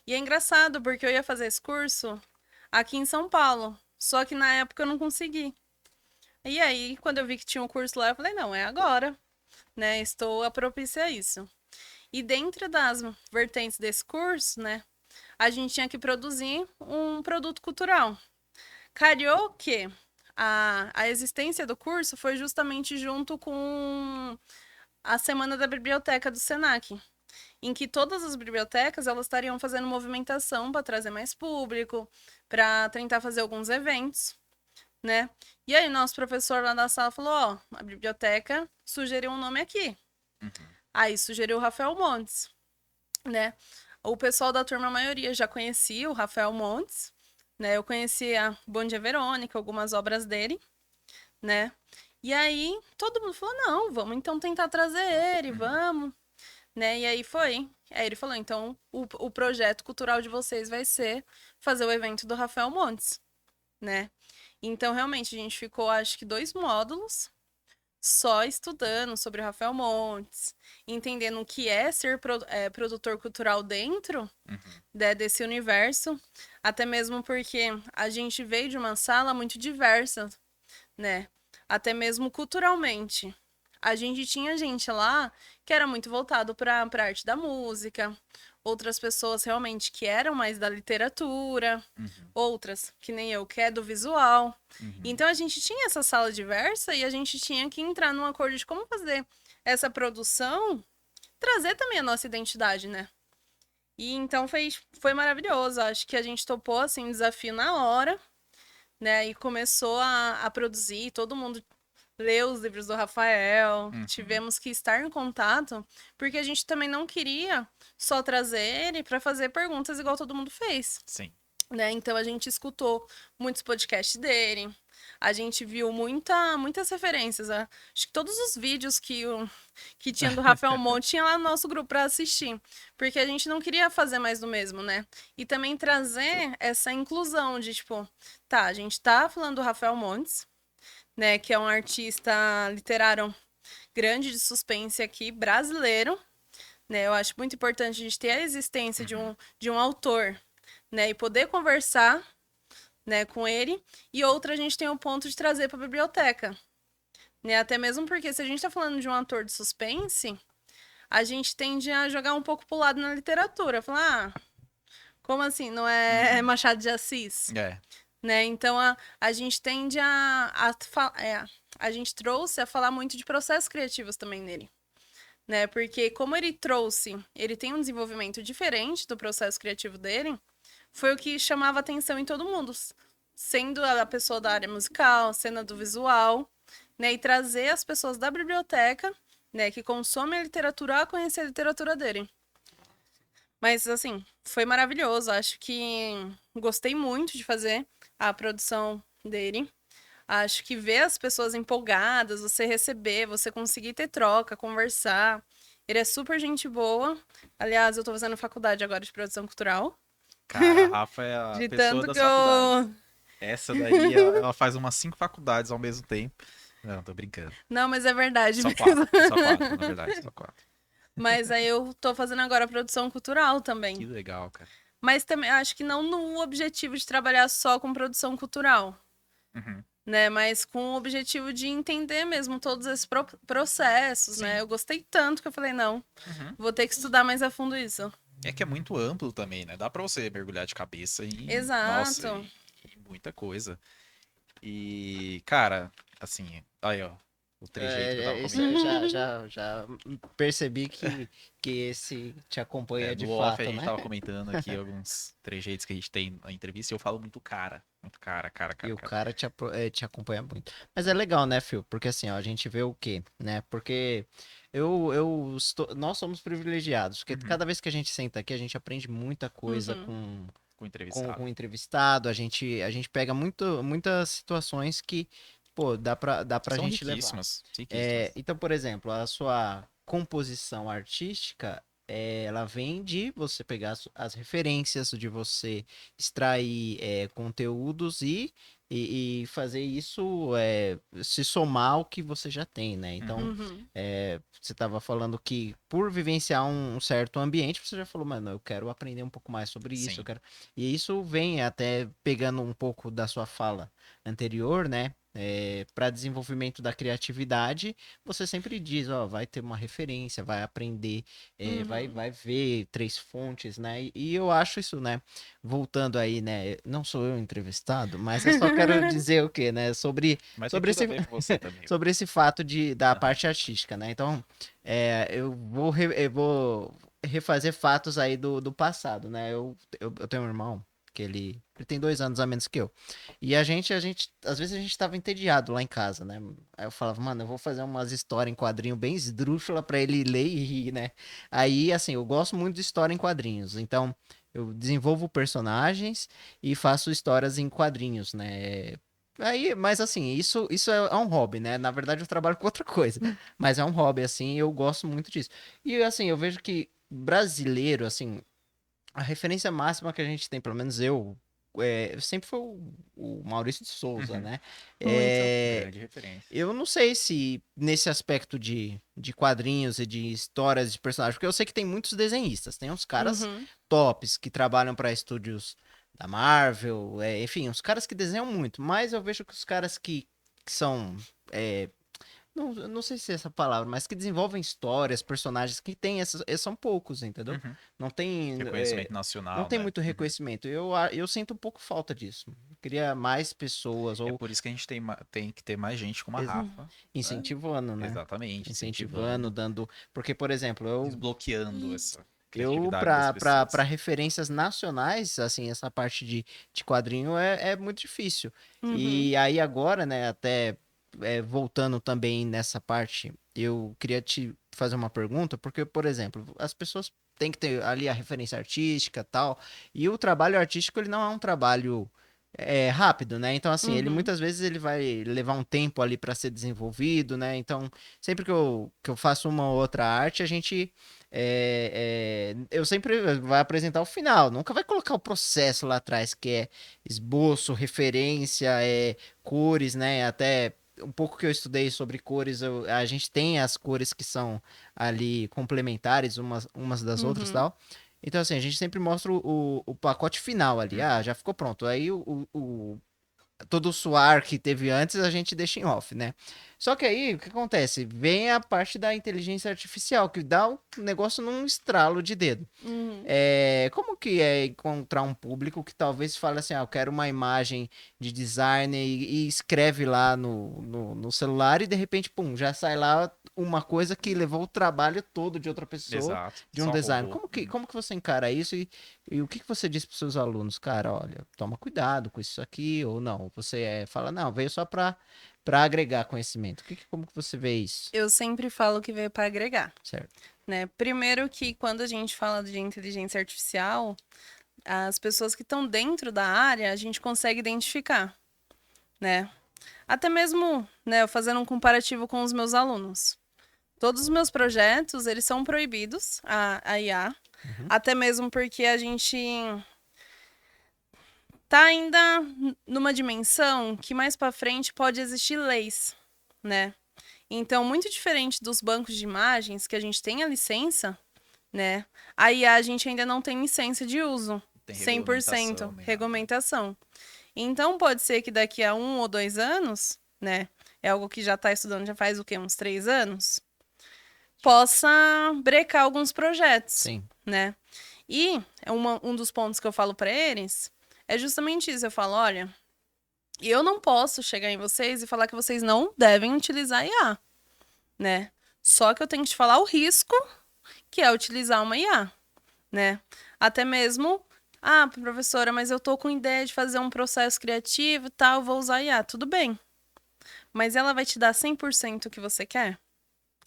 E é engraçado, porque eu ia fazer esse curso aqui em São Paulo, só que na época eu não consegui. E aí, quando eu vi que tinha um curso lá, eu falei, não, é agora, né? Estou a propícia a isso. E dentro das vertentes desse curso, né, a gente tinha que produzir um produto cultural. Calhou que a existência do curso foi justamente junto com a Semana da Biblioteca do Senac, em que todas as bibliotecas elas estariam fazendo movimentação para trazer mais público, para tentar fazer alguns eventos, né? E aí nosso professor lá da sala falou, a biblioteca sugeriu um nome aqui. Aí sugeriu o Rafael Montes, né? O pessoal da turma, a maioria, já conhecia o Rafael Montes, né? Eu conhecia Bom Dia Verônica, algumas obras dele, né? E aí todo mundo falou, não, vamos então tentar trazer ele, vamos, né? E aí foi. Aí ele falou, então o projeto cultural de vocês vai ser fazer o evento do Rafael Montes, né? Então, realmente, a gente ficou, acho que 2 módulos só estudando sobre o Rafael Montes, entendendo o que é ser produtor cultural dentro desse universo, até mesmo porque a gente veio de uma sala muito diversa, né? Até mesmo culturalmente. A gente tinha gente lá que era muito voltado para a arte da música, outras pessoas realmente que eram mais da literatura, outras, que nem eu, que é do visual. Então a gente tinha essa sala diversa e a gente tinha que entrar num acordo de como fazer essa produção, trazer também a nossa identidade, né? E então foi maravilhoso. Acho que a gente topou assim, um desafio na hora, né? E começou a produzir, todo mundo leu os livros do Rafael, tivemos que estar em contato, porque a gente também não queria só trazer ele para fazer perguntas igual todo mundo fez. Sim. Né? Então a gente escutou muitos podcasts dele, a gente viu muitas referências. Acho que todos os vídeos que tinha do Rafael Monte tinha lá no nosso grupo para assistir, porque a gente não queria fazer mais do mesmo, né? E também trazer essa inclusão de tipo, tá, a gente tá falando do Rafael Montes, né, que é um artista literário grande de suspense aqui, brasileiro, né? Eu acho muito importante a gente ter a existência de um autor, né, e poder conversar, né, com ele. E outra, a gente tem o ponto de trazer para a biblioteca, né? Até mesmo porque se a gente está falando de um autor de suspense, a gente tende a jogar um pouco pro lado na literatura, falar, como assim? Não é Machado de Assis? É. Né? Então a gente tende a gente trouxe a falar muito de processos criativos também nele, né? Porque como ele tem um desenvolvimento diferente do processo criativo dele, foi o que chamava atenção em todo mundo, sendo a pessoa da área musical, sendo a do visual, né? E trazer as pessoas da biblioteca, né, que consomem a literatura a conhecer a literatura dele. Mas, assim, foi maravilhoso. Acho que gostei muito de fazer a produção dele. Acho que ver as pessoas empolgadas, você receber, você conseguir ter troca, conversar. Ele é super gente boa. Aliás, eu tô fazendo faculdade agora de produção cultural. Cara, a Rafa é a De pessoa tanto das que faculdades. eu. Essa daí, ela faz umas 5 faculdades ao mesmo tempo. Não, tô brincando. Não, mas é verdade Só mesmo. 4, só 4, na verdade, só 4. Mas aí eu tô fazendo agora produção cultural Que também. legal, cara. Mas também acho que não no objetivo de trabalhar só com produção cultural. Né, mas com o objetivo de entender mesmo todos esses processos, Sim. né? Eu gostei tanto que eu falei, não, vou ter que estudar mais a fundo isso. É que é muito amplo também, né? Dá pra você mergulhar de cabeça em... Exato. Nossa, em muita coisa. E, cara, assim, aí, ó, o trejeito que eu tava Esse comentando. já percebi que esse te acompanha de No off a fato, gente né? tava comentando aqui alguns trejeitos que a gente tem na entrevista e eu falo muito cara. Muito cara. E o cara te acompanha muito. Mas é legal, né, Phil? Porque assim, ó, a gente vê o quê, né? Porque nós somos privilegiados, porque cada vez que a gente senta aqui, a gente aprende muita coisa Com com entrevistado. o entrevistado, a gente pega muitas situações que, pô, dá pra São gente levar. riquíssimas. Riquíssimas. Então, por exemplo, a sua composição artística, ela vem de você pegar as referências, de você extrair conteúdos e fazer isso se somar ao que você já tem, né? Então, você estava falando que por vivenciar um certo ambiente, você já falou, mano, eu quero aprender um pouco mais sobre isso, Sim. eu quero... E isso vem até pegando um pouco da sua fala anterior, né? Para desenvolvimento da criatividade, você sempre diz, ó, vai ter uma referência, vai aprender, vai ver 3 fontes, né? E eu acho isso, né? Voltando aí, né? Não sou eu entrevistado, mas eu só quero dizer o quê, né? Mas Sobre tem esse, tudo a ver com você também. sobre esse fato da parte artística, né? Então, eu vou refazer fatos aí do passado, né? Eu tenho um irmão porque ele tem 2 anos a menos que eu. E às vezes a gente tava entediado lá em casa, né? Aí eu falava, mano, eu vou fazer umas histórias em quadrinho bem esdrúxula pra ele ler e rir, né? Aí, assim, eu gosto muito de história em quadrinhos, então eu desenvolvo personagens e faço histórias em quadrinhos, né? Aí, mas assim, isso é um hobby, né? Na verdade, eu trabalho com outra coisa, mas é um hobby, assim, e eu gosto muito disso. E assim, eu vejo que brasileiro, assim, a referência máxima que a gente tem, pelo menos sempre foi o Maurício de Souza, Uhum. né? Muito. Grande referência. Eu não sei se nesse aspecto de quadrinhos e de histórias de personagens, porque eu sei que tem muitos desenhistas, tem uns caras Uhum. tops que trabalham para estúdios da Marvel, enfim, uns caras que desenham muito, mas eu vejo que os caras que são não sei se é essa palavra, mas que desenvolvem histórias, personagens que tem esses são poucos, entendeu? Uhum. Não tem, Reconhecimento não nacional, tem né? muito Uhum. reconhecimento. Eu sinto um pouco falta disso. Eu queria mais pessoas É ou por isso que a gente tem que ter mais gente como a ex- Rafa. Né? incentivando, né? Exatamente, Incentivando, incentivando, dando, porque por exemplo, desbloqueando essa eu criatividade das para pessoas. referências nacionais, assim, essa parte de quadrinho é muito difícil. Uhum. E aí agora, né, até voltando também nessa parte, eu queria te fazer uma pergunta, porque, por exemplo, as pessoas têm que ter ali a referência artística e tal, e o trabalho artístico, ele não é um trabalho rápido, né? Então, assim, ele Uhum. muitas vezes ele vai levar um tempo ali para ser desenvolvido, né? Então, sempre que eu faço uma ou outra arte, a gente eu sempre vai apresentar o final, nunca vai colocar o processo lá atrás, que é esboço, referência, cores, né? Até um pouco que eu estudei sobre cores, a gente tem as cores que são ali complementares umas das outras e Uhum. tal. Então, assim, a gente sempre mostra o pacote final ali. Ah, Uhum. já ficou pronto. Aí todo o suar que teve antes a gente deixa em off, né? Só que aí, o que acontece? Vem a parte da inteligência artificial, que dá o negócio num estralo de dedo. Uhum. Como que é encontrar um público que talvez fale assim, eu quero uma imagem de design e escreve lá no celular e de repente, pum, já sai lá uma coisa que levou o trabalho todo de outra pessoa, Exato. de um Só design. robô. Uhum. Como que você encara isso e o que você diz para seus alunos? Cara, olha, toma cuidado com isso aqui ou não. Você fala, não, veio só para agregar conhecimento. Como que você vê isso? Eu sempre falo que veio para agregar, Certo. né? Primeiro que quando a gente fala de inteligência artificial, as pessoas que estão dentro da área, a gente consegue identificar, né? Até mesmo, né, eu fazendo um comparativo com os meus alunos. Todos os meus projetos, eles são proibidos, a IA, Uhum. até mesmo porque a gente tá ainda numa dimensão que mais para frente pode existir leis, né? Então, muito diferente dos bancos de imagens que a gente tem a licença, né? A IA a gente ainda não tem licença de uso. Tem 100% regulamentação, nem nada. regulamentação. Então, pode ser que daqui a 1 ou 2 anos, né? É algo que já está estudando já faz o quê? Uns 3 anos? Possa brecar alguns projetos, Sim. né? E um dos pontos que eu falo para eles é justamente isso. Eu falo, olha, eu não posso chegar em vocês e falar que vocês não devem utilizar IA, né? Só que eu tenho que te falar o risco que é utilizar uma IA, né? Até mesmo, professora, mas eu tô com ideia de fazer um processo criativo e tal, eu vou usar IA. Tudo bem. Mas ela vai te dar 100% o que você quer?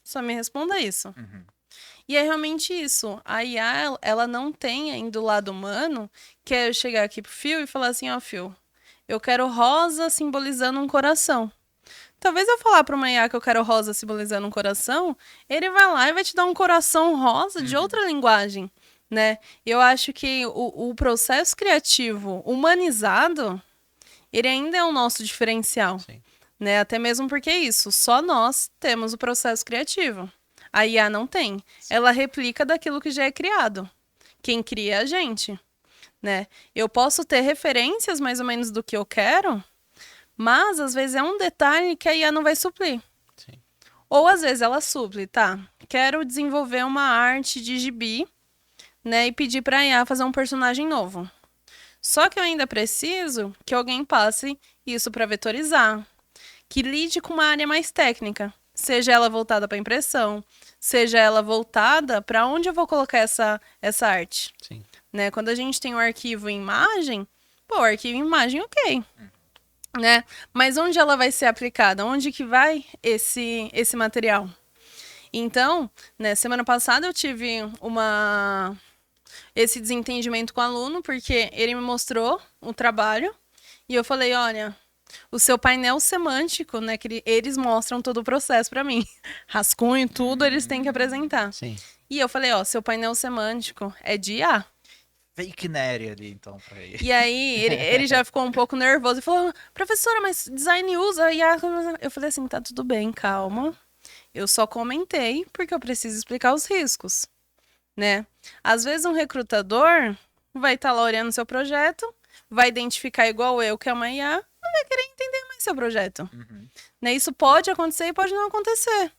Só me responda isso. Uhum. E é realmente isso. A IA, ela não tem ainda o lado humano, que é eu chegar aqui pro Phil e falar assim, ó, Phil, eu quero rosa simbolizando um coração. Talvez eu falar para uma IA que eu quero rosa simbolizando um coração, ele vai lá e vai te dar um coração rosa de outra linguagem, né? Eu acho que o processo criativo humanizado, ele ainda é o nosso diferencial, Sim. né? Até mesmo porque é isso, só nós temos o processo criativo. A IA não tem. Ela replica daquilo que já é criado. Quem cria é a gente, né? Eu posso ter referências mais ou menos do que eu quero, mas às vezes é um detalhe que a IA não vai suprir. Sim. Ou às vezes ela supre, tá? Quero desenvolver uma arte de gibi, né? E pedir pra IA fazer um personagem novo. Só que eu ainda preciso que alguém passe isso para vetorizar, que lide com uma área mais técnica, seja ela voltada para impressão, seja ela voltada para onde eu vou colocar essa arte. Sim. Né? Quando a gente tem um arquivo em imagem, Pô, arquivo em imagem, ok. Né? Mas onde ela vai ser aplicada? Onde que vai esse material? Então, né, semana passada eu tive esse desentendimento com o aluno, porque ele me mostrou o trabalho e eu falei, olha, o seu painel semântico, né, que eles mostram todo o processo para mim. Rascunho, tudo, eles têm que apresentar. Sim. E eu falei, ó, seu painel semântico é de IA. Fake nerd ali, então, pra ele. E aí, ele já ficou um pouco nervoso e falou, professora, mas design usa IA. Eu falei assim, tá tudo bem, calma. Eu só comentei porque eu preciso explicar os riscos, né? Às vezes um recrutador vai estar lá olhando seu projeto, vai identificar igual eu que é uma IA, não vai querer entender mais seu projeto. Né? Isso pode acontecer e pode não acontecer,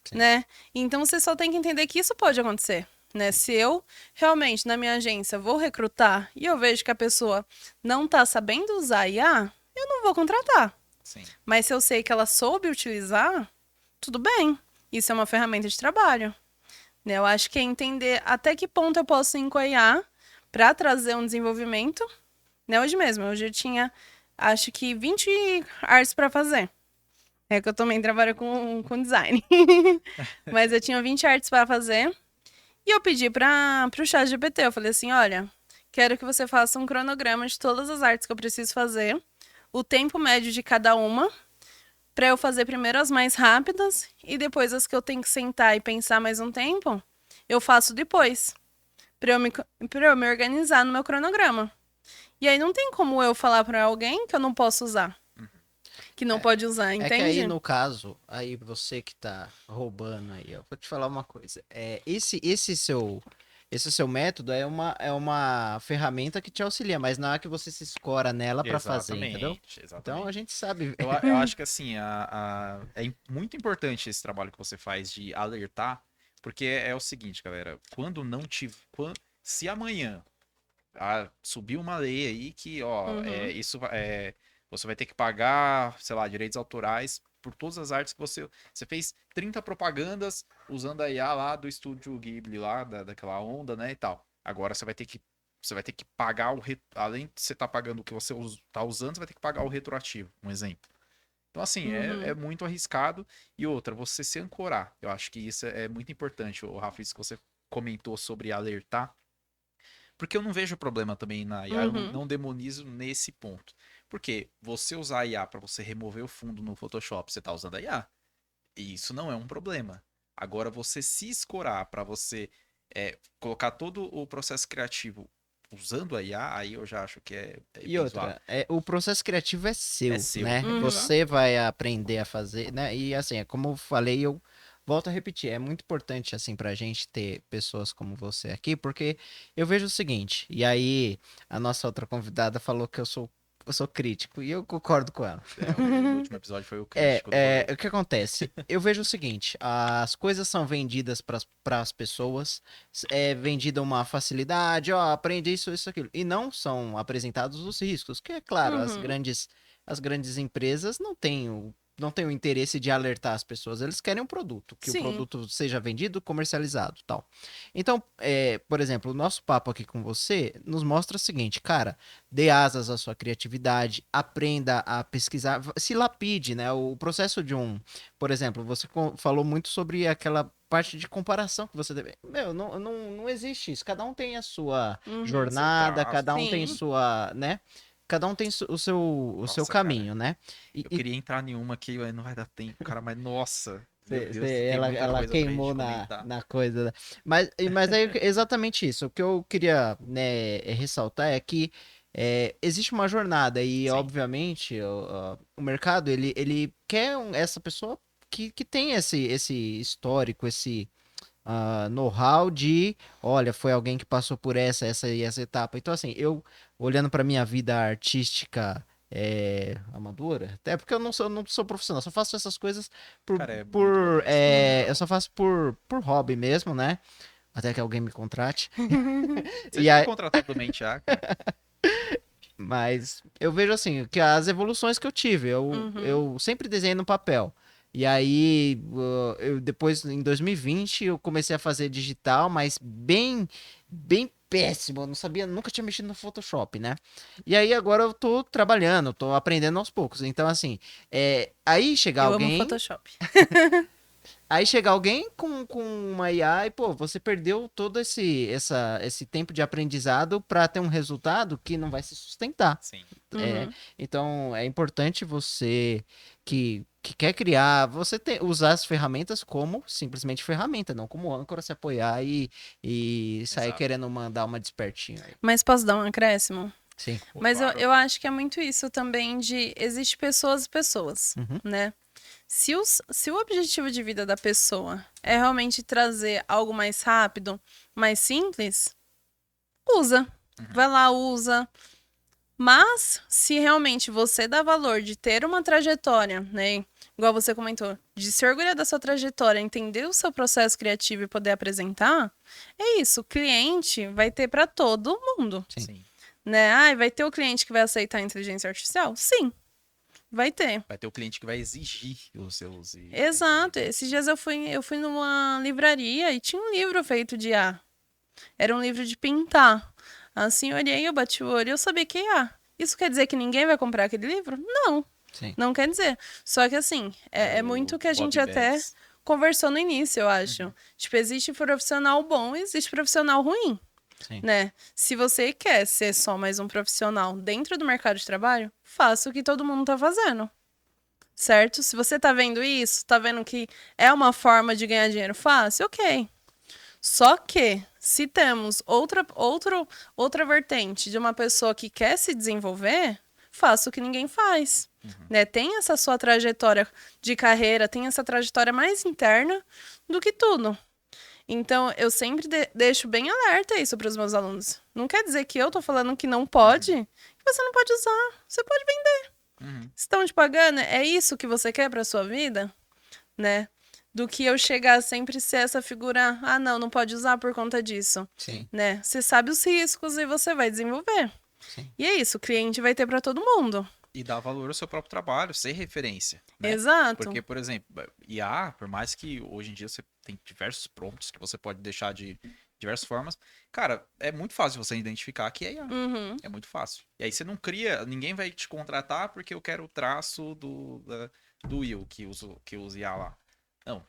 Sim. né? Então você só tem que entender que isso pode acontecer. Né? Se eu realmente, na minha agência, vou recrutar e eu vejo que a pessoa não está sabendo usar IA, eu não vou contratar. Sim. Mas se eu sei que ela soube utilizar, tudo bem. Isso é uma ferramenta de trabalho. Né? Eu acho que é entender até que ponto eu posso ir com a IA para trazer um desenvolvimento. Né? Hoje eu tinha, acho que 20 artes para fazer. É que eu também trabalho com design. Mas eu tinha 20 artes para fazer. E eu pedi para o ChatGPT, eu falei assim, olha, quero que você faça um cronograma de todas as artes que eu preciso fazer, o tempo médio de cada uma, para eu fazer primeiro as mais rápidas e depois as que eu tenho que sentar e pensar mais um tempo, eu faço depois, para eu me organizar no meu cronograma. E aí não tem como eu falar para alguém que eu não posso usar, que não pode usar, entende? É que aí, no caso, aí você que tá roubando aí, eu vou te falar uma coisa. Esse seu método é uma ferramenta que te auxilia, mas não é que você se escora nela pra fazer, entendeu? Exatamente. Então a gente sabe. Eu acho que assim, muito importante esse trabalho que você faz de alertar, porque é o seguinte, galera, quando não tiver. Se amanhã subir uma lei aí que, ó, você vai ter que pagar, sei lá, direitos autorais por todas as artes que você fez 30 propagandas usando a IA lá do estúdio Ghibli lá, daquela onda, né, e tal. Agora você vai ter que pagar além de você estar pagando o que você tá usando, você vai ter que pagar o retroativo, um exemplo. Então, assim, é muito arriscado. E outra, você se ancorar. Eu acho que isso é muito importante, o Rafa, isso que você comentou sobre alertar. Porque eu não vejo problema também na IA, eu não demonizo nesse ponto. Porque você usar a IA para você remover o fundo no Photoshop, você tá usando a IA. E isso não é um problema. Agora, você se escorar para você colocar todo o processo criativo usando a IA, aí eu já acho que é E bem outra, zoado. o processo criativo é seu, É seu. né? Uhum. Você vai aprender a fazer, né? E assim, é como eu falei, eu volto a repetir, é muito importante assim pra gente ter pessoas como você aqui, porque eu vejo o seguinte, e aí a nossa outra convidada falou que eu sou crítico, e eu concordo com ela. O último episódio foi o crítico do rolê. O que acontece? Eu vejo o seguinte, as coisas são vendidas para as pessoas, é vendida uma facilidade, ó, aprende isso, aquilo, e não são apresentados os riscos, que é claro, as grandes empresas não têm o interesse de alertar as pessoas, eles querem um produto, que o Sim. produto seja vendido, comercializado, tal. Então, por exemplo, o nosso papo aqui com você nos mostra o seguinte, cara, dê asas à sua criatividade, aprenda a pesquisar, se lapide, né? O processo por exemplo, você falou muito sobre aquela parte de comparação que você deve. Meu, não existe isso. Cada um tem a sua jornada, Seu traço. cada um tem Sim. sua, né? Cada um tem o seu Nossa, caminho, né? Eu queria entrar em uma que não vai dar tempo, cara, mas nossa, meu Deus, tem Ela, muita ela coisa pra gente queimou comentar. na coisa. Mas é exatamente isso. O que eu queria, né, ressaltar é que existe uma jornada e, Sim. obviamente, o mercado, ele quer essa pessoa que tem esse histórico, esse know-how de, olha, foi alguém que passou por essa e essa etapa. Então, assim, eu, olhando para minha vida artística amadora, até porque eu não sou profissional, só faço essas coisas Cara, é muito honesto. eu só faço por hobby mesmo, né? Até que alguém me contrate. Você E já aí, contratou do Mente A, cara? mas eu vejo assim, que as evoluções que eu tive, eu sempre desenhei no papel. E aí, depois, em 2020, eu comecei a fazer digital, mas bem péssimo, eu não sabia, nunca tinha mexido no Photoshop, né? E aí agora eu tô trabalhando, tô aprendendo aos poucos. Então, assim, aí chegar Eu amo alguém. Photoshop. Aí chega alguém com uma IA e, pô, você perdeu todo esse tempo de aprendizado para ter um resultado que não vai se sustentar. Sim. É, Uhum. então, é importante você que quer criar, usar as ferramentas como simplesmente ferramenta, não como âncora, se apoiar e sair Exato. querendo mandar uma despertinho aí. Mas posso dar um acréscimo? Sim. Pô, Mas claro. eu acho que é muito isso também de existe pessoas e pessoas, Uhum. né? Se o objetivo de vida da pessoa é realmente trazer algo mais rápido, mais simples, usa. Vai lá, usa. Mas se realmente você dá valor de ter uma trajetória, né? Igual você comentou, de se orgulhar da sua trajetória, entender o seu processo criativo e poder apresentar, é isso. O cliente vai ter para todo mundo, Sim. né? Ah, vai ter o cliente que vai aceitar a inteligência artificial? Sim, vai ter. Vai ter o cliente que vai exigir os seus. Exato. Esses dias eu fui numa livraria e tinha um livro feito de IA. Era um livro de pintar. Assim, eu olhei, eu bati o olho e eu sabia que é IA. Isso quer dizer que ninguém vai comprar aquele livro? Não, Sim. não quer dizer. Só que assim, é muito o que a gente até conversou no início, eu acho. Tipo, existe profissional bom e existe profissional ruim, Sim. né? Se você quer ser só mais um profissional dentro do mercado de trabalho, faça o que todo mundo tá fazendo. Certo? Se você tá vendo isso, tá vendo que é uma forma de ganhar dinheiro fácil, ok. Só que, se temos outra vertente de uma pessoa que quer se desenvolver, faça o que ninguém faz. Né? Tem essa sua trajetória de carreira, tem essa trajetória mais interna do que tudo. Então, eu sempre deixo bem alerta isso para os meus alunos. Não quer dizer que eu tô falando que não pode, que você não pode usar. Você pode vender. Estão te pagando? É isso que você quer para sua vida? Né? Do que eu chegar a sempre ser essa figura, ah, não pode usar por conta disso, Sim. né? Você sabe os riscos e você vai desenvolver. Sim. E é isso, o cliente vai ter para todo mundo. E dar valor ao seu próprio trabalho, ser referência. Né? Exato. Porque, por exemplo, IA, por mais que hoje em dia você tem diversos prompts que você pode deixar de diversas formas, cara, é muito fácil você identificar que é IA. Uhum. É muito fácil. E aí você não cria, ninguém vai te contratar porque eu quero o traço do Will que usa IA lá. Não,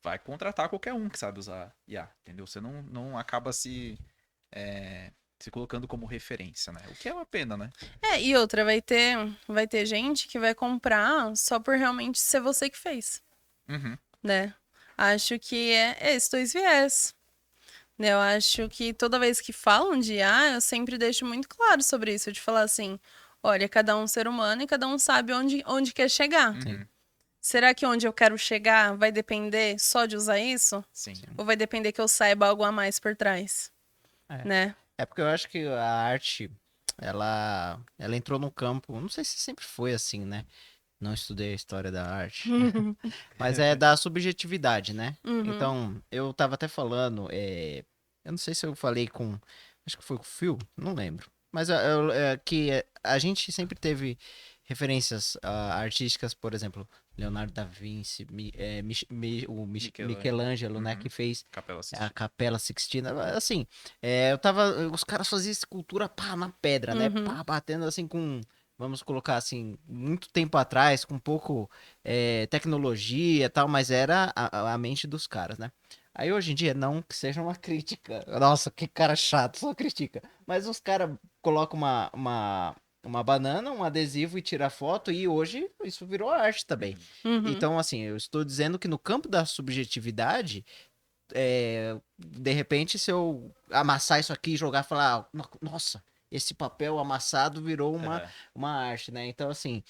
vai contratar qualquer um que sabe usar IA, entendeu? Você não acaba se colocando como referência, né? O que é uma pena, né? E outra, vai ter gente que vai comprar só por realmente ser você que fez, Uhum. né? Acho que é esses dois viés. Né? Eu acho que toda vez que falam de IA, eu sempre deixo muito claro sobre isso, de falar assim, olha, cada um é um ser humano e cada um sabe onde quer chegar. Uhum. Será que onde eu quero chegar vai depender só de usar isso? Sim. Ou vai depender que eu saiba algo a mais por trás? Né? É porque eu acho que a arte, ela entrou no campo, não sei se sempre foi assim, né? Não estudei a história da arte, mas é da subjetividade, né? Uhum. Então, eu tava até falando, eu não sei se eu falei acho que foi com o Phil, não lembro. Mas que a gente sempre teve referências artísticas, por exemplo, Leonardo da Vinci, o Michelangelo, né, que fez Capela a Sistina. Capela Sixtina. Assim, os caras faziam escultura pá, na pedra, né? Uhum. Pá, batendo assim com, vamos colocar assim, muito tempo atrás, com pouco tecnologia e tal, mas era a mente dos caras, né? Aí hoje em dia, não que seja uma crítica. Nossa, que cara chato, só critica. Mas os caras colocam uma banana, um adesivo e tira foto, e hoje isso virou arte também. Uhum. Então, assim, eu estou dizendo que no campo da subjetividade, de repente, se eu amassar isso aqui e jogar e falar, nossa, esse papel amassado virou uma arte, né? Então, assim,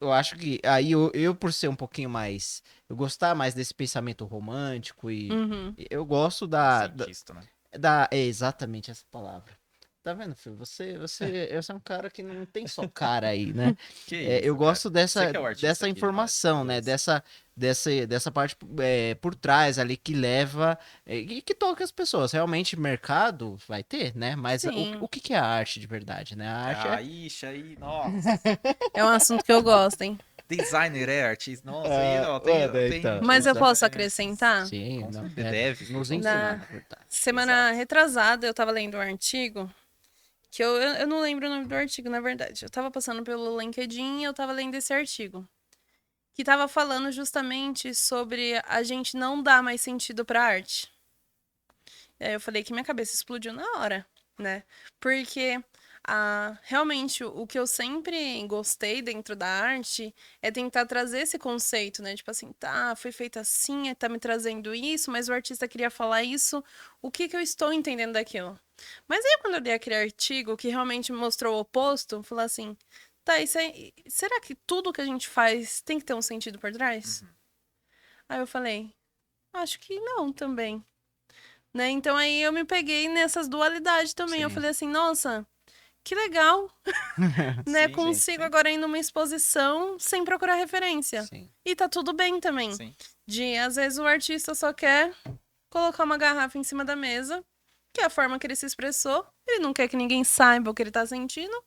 eu acho que aí eu, por ser um pouquinho mais. Eu gostar mais desse pensamento romântico e Uhum. eu gosto Cientista, né? é exatamente essa palavra. Tá vendo, filho? Você é um cara que não tem só cara aí, né? Que Eu isso, gosto cara. Você que é o artista dessa aqui de informação, nós né? dois. Dessa parte por trás ali que leva e que toca as pessoas. Realmente, mercado vai ter, né? Mas Sim. o que é a arte de verdade, né? A arte Ixi, aí, nossa. É um assunto que eu gosto, hein? designer é artista. Nossa, É, aí, ó, tem, mano, tem... então, Mas eu exato. posso acrescentar? Sim, Com não, certeza, deve. nos com ensinar, Na na verdade. semana retrasada, eu tava lendo um artigo que eu não lembro o nome do artigo, na verdade. Eu tava passando pelo LinkedIn e eu tava lendo esse artigo. Que tava falando justamente sobre a gente não dar mais sentido pra arte. E aí eu falei que minha cabeça explodiu na hora, né? Porque realmente o que eu sempre gostei dentro da arte é tentar trazer esse conceito, né? Tipo assim, tá, foi feito assim, tá me trazendo isso, mas o artista queria falar isso, o que que eu estou entendendo daquilo? Mas aí quando eu li aquele artigo que realmente mostrou o oposto, falou assim, tá, isso aí, será que tudo que a gente faz tem que ter um sentido por trás? Aí eu falei, acho que não também. Né? Então aí eu me peguei nessas dualidades também. Eu Sim. falei assim, nossa, que legal, né? Sim, Consigo sim. agora ir numa exposição sem procurar referência. Sim. E tá tudo bem também. Sim. Às vezes o artista só quer colocar uma garrafa em cima da mesa, que é a forma que ele se expressou. Ele não quer que ninguém saiba o que ele tá sentindo.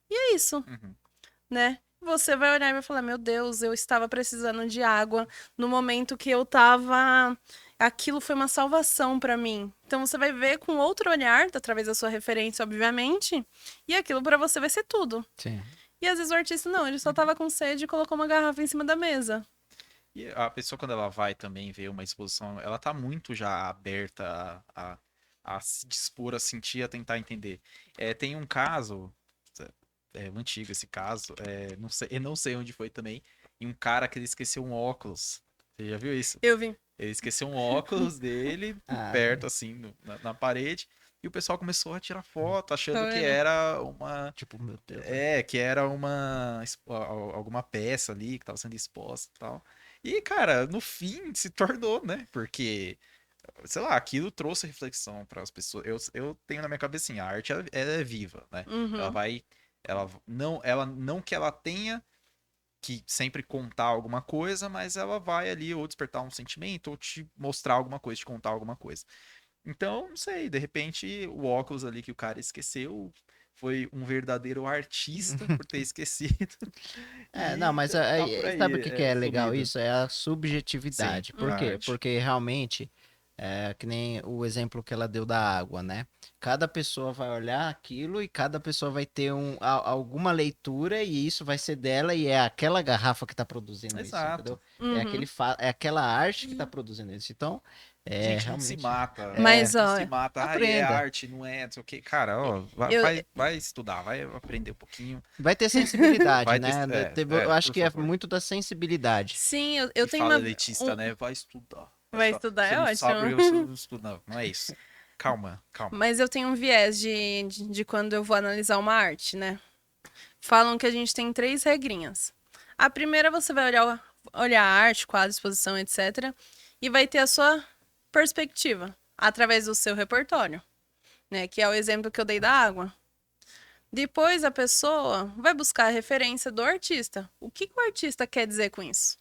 E é isso, Uhum. né? Você vai olhar e vai falar: Meu Deus, eu estava precisando de água no momento que eu tava. Aquilo foi uma salvação pra mim. Então você vai ver com outro olhar, através da sua referência, obviamente, e aquilo pra você vai ser tudo. Sim. E às vezes o artista não, ele só tava com sede e colocou uma garrafa em cima da mesa. E a pessoa, quando ela vai também ver uma exposição, ela tá muito já aberta a se dispor, a sentir, a tentar entender. Tem um caso, antigo esse caso, não sei, eu não sei onde foi também, e um cara que ele esqueceu um óculos. Você já viu isso? Eu vi. Ele esqueceu um óculos dele Ah, perto, assim, na parede, e o pessoal começou a tirar foto, achando Tá que vendo? era uma. tipo, meu Deus. Que era alguma peça ali que estava sendo exposta e tal. E, cara, no fim se tornou, né? Porque, sei lá, aquilo trouxe reflexão para as pessoas. Eu tenho na minha cabeça assim, a arte ela é viva, né? Ela Uhum. vai. Ela não que ela tenha que sempre contar alguma coisa, mas ela vai ali ou despertar um sentimento, ou te mostrar alguma coisa, te contar alguma coisa. Então, não sei, de repente o óculos ali que o cara esqueceu foi um verdadeiro artista por ter esquecido. Não, E mas tá por sabe o aí, que que é legal sumido. isso? É a Sim, subjetividade. Por a quê? arte. Porque realmente, que nem o exemplo que ela deu da água, né? Cada pessoa vai olhar aquilo e cada pessoa vai ter alguma leitura e isso vai ser dela e é aquela garrafa que está produzindo isso, entendeu? Exato. Uhum. É aquela arte que está produzindo isso. Então, Gente, a gente se realmente. mata. Mas, A gente se ó, mata. É Aprenda. arte, não é, não sei o quê. Cara, ó, eu, vai estudar, vai aprender um pouquinho. Vai ter sensibilidade, Vai ter. né? Eu acho Por que é favor. muito da sensibilidade. sim, eu Que tenho fala uma. elitista, né? Vai estudar. Vai Vai estudar. estudar, Você é não sabe porque você ótimo. não estuda. Não, não é isso. Calma, calma. Mas eu tenho um viés de quando eu vou analisar uma arte, né? Falam que a gente tem 3 regrinhas. A primeira, você vai olhar a arte, quadro, exposição, etc. E vai ter a sua perspectiva, através do seu repertório, né? Que é o exemplo que eu dei da água. Depois, a pessoa vai buscar a referência do artista. O que o artista quer dizer com isso?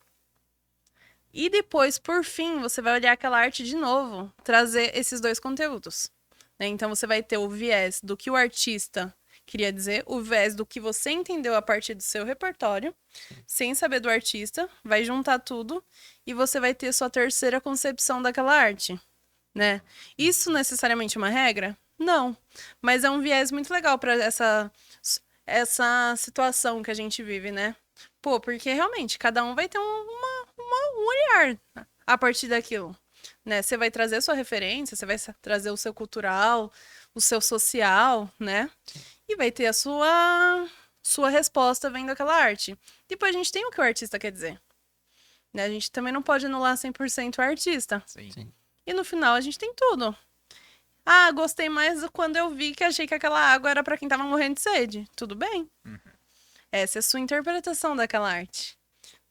E depois, por fim, você vai olhar aquela arte de novo, trazer esses 2 conteúdos, né? Então, você vai ter o viés do que o artista queria dizer, o viés do que você entendeu a partir do seu repertório, sem saber do artista, vai juntar tudo e você vai ter sua terceira concepção daquela arte, né? Isso necessariamente é uma regra? Não, mas é um viés muito legal para essa situação que a gente vive, né? Pô, porque realmente cada um vai ter um olhar a partir daquilo, né? Você vai trazer a sua referência, você vai trazer o seu cultural, o seu social, né? E vai ter a sua resposta vendo aquela arte. Depois a gente tem o que o artista quer dizer, né? A gente também não pode anular 100% o artista. Sim. Sim. E no final a gente tem tudo. Ah, gostei mais quando eu vi que achei que aquela água era para quem tava morrendo de sede. Tudo bem. Uhum. Essa é a sua interpretação daquela arte,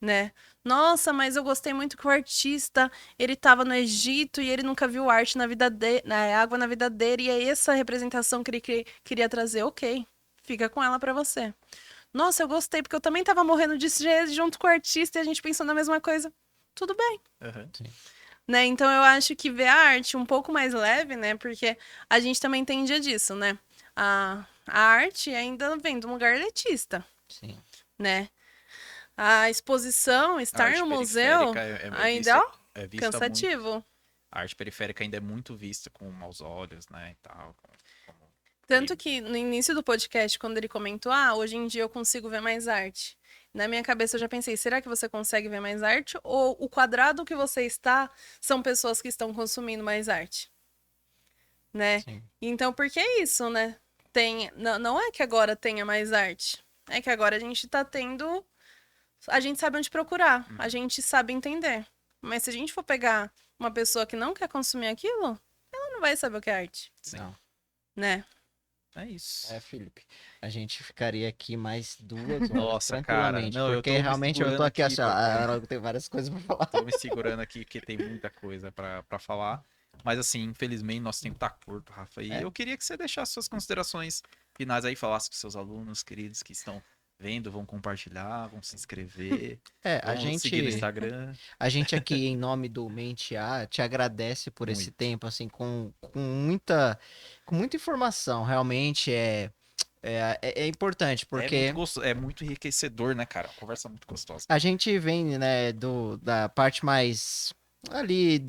né? Nossa, mas eu gostei muito que o artista, ele tava no Egito e ele nunca viu arte na vida dele, água na vida dele, e é essa representação que ele queria trazer. OK, fica com ela pra você. Nossa, eu gostei porque eu também tava morrendo de sede junto com o artista e a gente pensou na mesma coisa. Tudo bem. Uhum. Né? Então eu acho que ver a arte um pouco mais leve, né? Porque a gente também tem dia disso, né? A arte ainda vem de um lugar elitista, Sim. né? A exposição, A estar arte no museu, periférica ainda, ó, é vista muito. cansativo. A arte periférica ainda é muito vista com maus olhos, né, e tal. como Tanto crime. que no início do podcast, quando ele comentou, hoje em dia eu consigo ver mais arte. Na minha cabeça eu já pensei, será que você consegue ver mais arte? Ou o quadrado que você está são pessoas que estão consumindo mais arte? Né? Sim. Então, por que isso, né? Não é que agora tenha mais arte. É que agora a gente tá tendo. A gente sabe onde procurar, a gente sabe entender. Mas se a gente for pegar uma pessoa que não quer consumir aquilo, ela não vai saber o que é arte, Sim. Não. né? É isso. Felipe, a gente ficaria aqui mais 2 horas Nossa, cara. tranquilamente, Não, eu porque tô me realmente eu tô segurando aqui aqui, assim, eu tenho várias coisas pra falar. Tô me segurando aqui porque tem muita coisa pra falar. Mas assim, infelizmente, nosso tempo tá curto, Rafa. E É. eu queria que você deixasse suas considerações finais aí, falasse com seus alunos queridos que estão vendo, vão compartilhar, vão se inscrever, A vão seguir no gente, Instagram. a gente aqui em nome do Mente A te agradece por esse Muito. tempo, assim, com muita informação, realmente é importante, porque É muito enriquecedor, né, cara? Uma conversa muito gostosa. a gente vem, né, da parte mais ali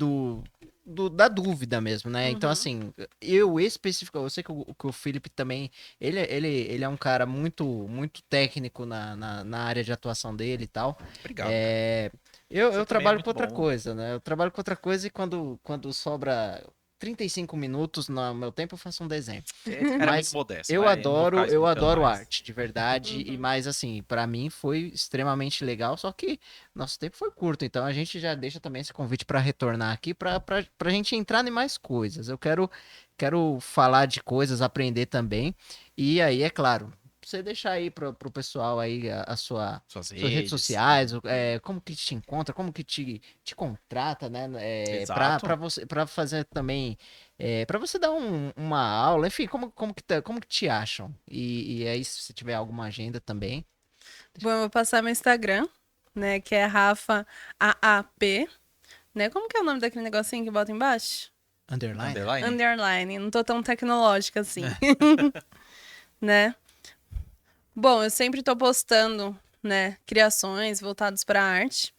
da dúvida mesmo, né? Então, Uhum. assim, eu especificamente, eu sei que o Felipe também, ele é um cara muito técnico na área de atuação dele e tal. Obrigado, cara. Eu Você também é trabalho muito com outra bom. coisa, né? Eu trabalho com outra coisa e quando sobra 35 minutos no meu tempo, eu faço um desenho. Esse cara é Mas muito modesto. eu vai, não vou ficar eu explicando adoro mais. arte, de verdade. E Uhum. mais assim, pra mim foi extremamente legal, só que nosso tempo foi curto, então a gente já deixa também esse convite pra retornar aqui pra gente entrar em mais coisas. Eu quero falar de coisas, aprender também. E aí, é claro, você deixar aí pro pessoal aí Suas suas redes redes. sociais, como que te encontra, como que te contrata, né? Exato. Pra fazer também para você dar uma aula, enfim, como que te acham? E aí, se você tiver alguma agenda também. Bom, eu vou passar meu Instagram, né? Que é Rafa AAP, né? Como que é o nome daquele negocinho que bota embaixo? Underline? Underline? Underline. Não tô tão tecnológica assim, né? Bom, eu sempre tô postando, né? Criações voltadas para arte.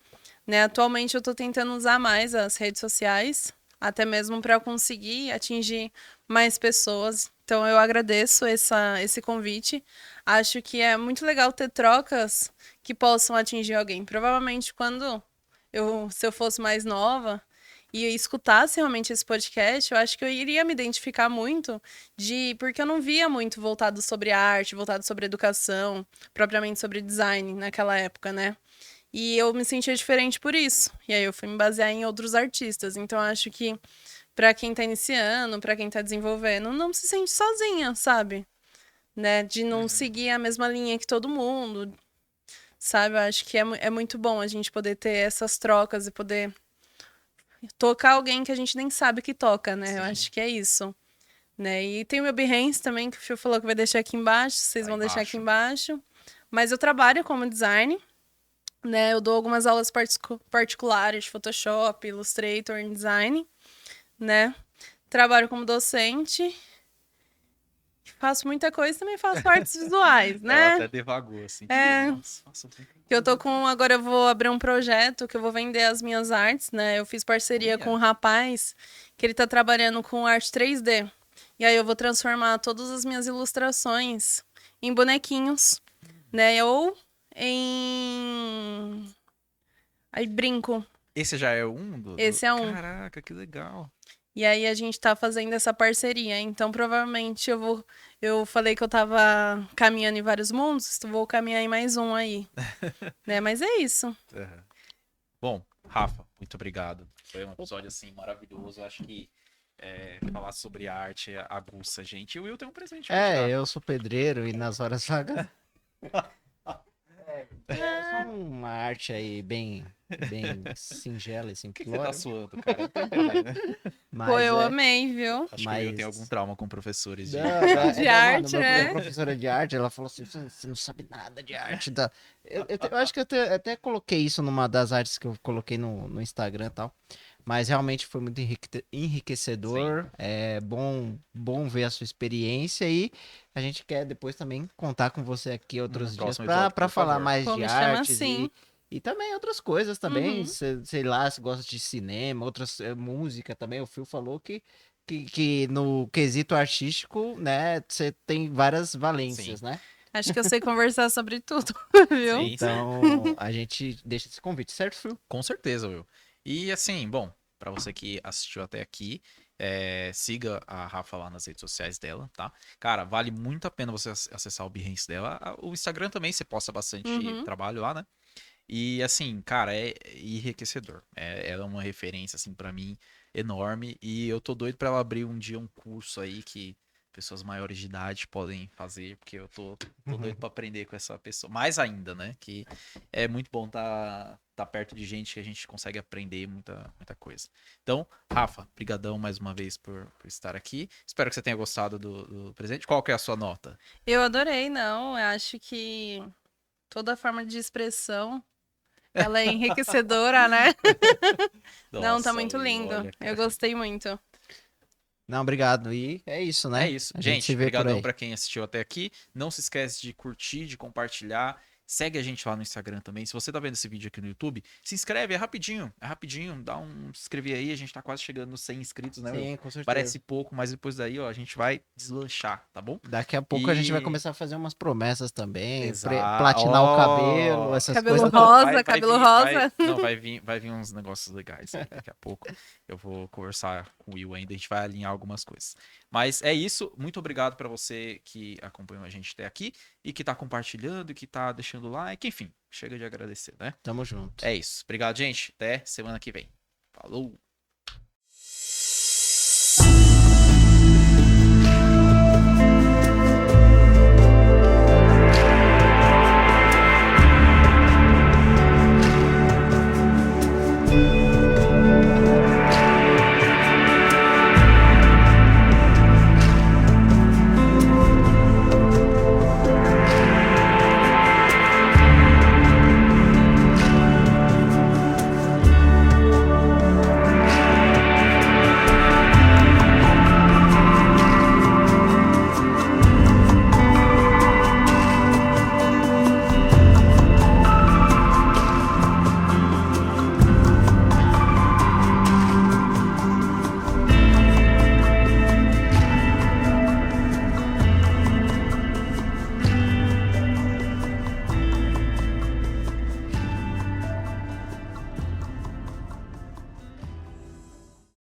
Né? Atualmente eu tô tentando usar mais as redes sociais, até mesmo para conseguir atingir mais pessoas. Então eu agradeço esse convite. Acho que é muito legal ter trocas que possam atingir alguém. Provavelmente se eu fosse mais nova e eu escutasse realmente esse podcast, eu acho que eu iria me identificar muito porque eu não via muito voltado sobre arte, voltado sobre educação, propriamente sobre design naquela época, né? E eu me sentia diferente por isso. E aí eu fui me basear em outros artistas. Então eu acho que pra quem tá iniciando, pra quem tá desenvolvendo, não se sente sozinha, sabe? Né? De não seguir a mesma linha que todo mundo, sabe? Eu acho que é muito bom a gente poder ter essas trocas e poder tocar alguém que a gente nem sabe que toca, né? Eu Sim. acho que é isso. Né? E tem o meu Behance também, que o Fio falou que vai deixar aqui embaixo, vocês Tá vão deixar aqui embaixo. embaixo. Mas eu trabalho como design, né? Eu dou algumas aulas particulares de Photoshop, Illustrator, InDesign, né? Trabalho como docente. Faço muita coisa, também faço artes visuais, Ela né? até devagou, assim. É. Nossa, muita Que eu tô coisa. com. Agora eu vou abrir um projeto que eu vou vender as minhas artes, né? Eu fiz parceria Olha. com um rapaz que ele tá trabalhando com arte 3D. E aí eu vou transformar todas as minhas ilustrações em bonequinhos, né? Ou em. Aí brinco. Esse já é um Esse é um. Caraca, que legal. E aí a gente tá fazendo essa parceria. Então, provavelmente eu falei que eu tava caminhando em vários mundos, vou caminhar em mais um aí. Né? Mas é isso. Uhum. Bom, Rafa, muito obrigado. Foi um episódio, assim, maravilhoso. Eu acho que falar sobre arte aguça a gente. E o Will tem um presente pra te dar. Eu sou pedreiro e nas horas vagas. É só uma arte aí bem singela e Por que você tá simplória. suando, cara? Eu tô entendendo. Pô, Mas eu amei, viu? Acho que o Will tem algum trauma com professores de De arte, mano, né? minha professora de arte, ela falou assim, você não sabe nada de arte. Eu acho que eu até coloquei isso numa das artes que eu coloquei no Instagram e tal. Mas realmente foi muito enriquecedor. É bom ver a sua experiência e a gente quer depois também contar com você aqui outros No dias próximo pra episódio, pra por falar favor. mais Pô, de me chama artes assim. e também outras coisas também. Uhum. Sei lá, se gosta de cinema, outras música também. O Phil falou que no quesito artístico, né, você tem várias valências, Sim. né? Acho que eu sei conversar sobre tudo, viu? Sim, sim. Então, a gente deixa esse convite, certo, Phil? Com certeza, Will. E assim, bom, pra você que assistiu até aqui, siga a Rafa lá nas redes sociais dela, tá? Cara, vale muito a pena você acessar o Behance dela. O Instagram também, você posta bastante Uhum. trabalho lá, né? E assim, cara, é enriquecedor. Ela é uma referência, assim, pra mim, enorme. E eu tô doido pra ela abrir um dia um curso aí que pessoas maiores de idade podem fazer, porque eu tô doido pra aprender com essa pessoa. Mais ainda, né? Que é muito bom tá perto de gente que a gente consegue aprender muita coisa. Então, Rafa, brigadão mais uma vez por estar aqui. Espero que você tenha gostado do presente. Qual que é a sua nota? Eu adorei, não. Eu acho que toda forma de expressão, ela é enriquecedora, né? Não, tá Nossa, muito Will, lindo. olha, Eu cara. gostei muito. Não, obrigado. E é isso, É né? isso. A gente se Gente, vê por brigadão aí. pra quem assistiu até aqui. Não se esquece de curtir, de compartilhar. Segue a gente lá no Instagram também. Se você tá vendo esse vídeo aqui no YouTube, se inscreve, é rapidinho, dá um se inscrever aí, a gente tá quase chegando nos 100 inscritos, né, Will? Sim, com certeza. Parece pouco, mas depois daí, ó, a gente vai deslanchar, tá bom? Daqui a pouco a gente vai começar a fazer umas promessas também, Exato. platinar o cabelo, Ó, essas Cabelo coisas. rosa, cabelo rosa. Não, vai vir uns negócios legais aí. Daqui a pouco eu vou conversar com o Will ainda, a gente vai alinhar algumas coisas. Mas é isso, muito obrigado pra você que acompanhou a gente até aqui e que tá compartilhando, e que tá deixando like, enfim, chega de agradecer, né? Tamo junto. É isso. Obrigado, gente. Até semana que vem. Falou!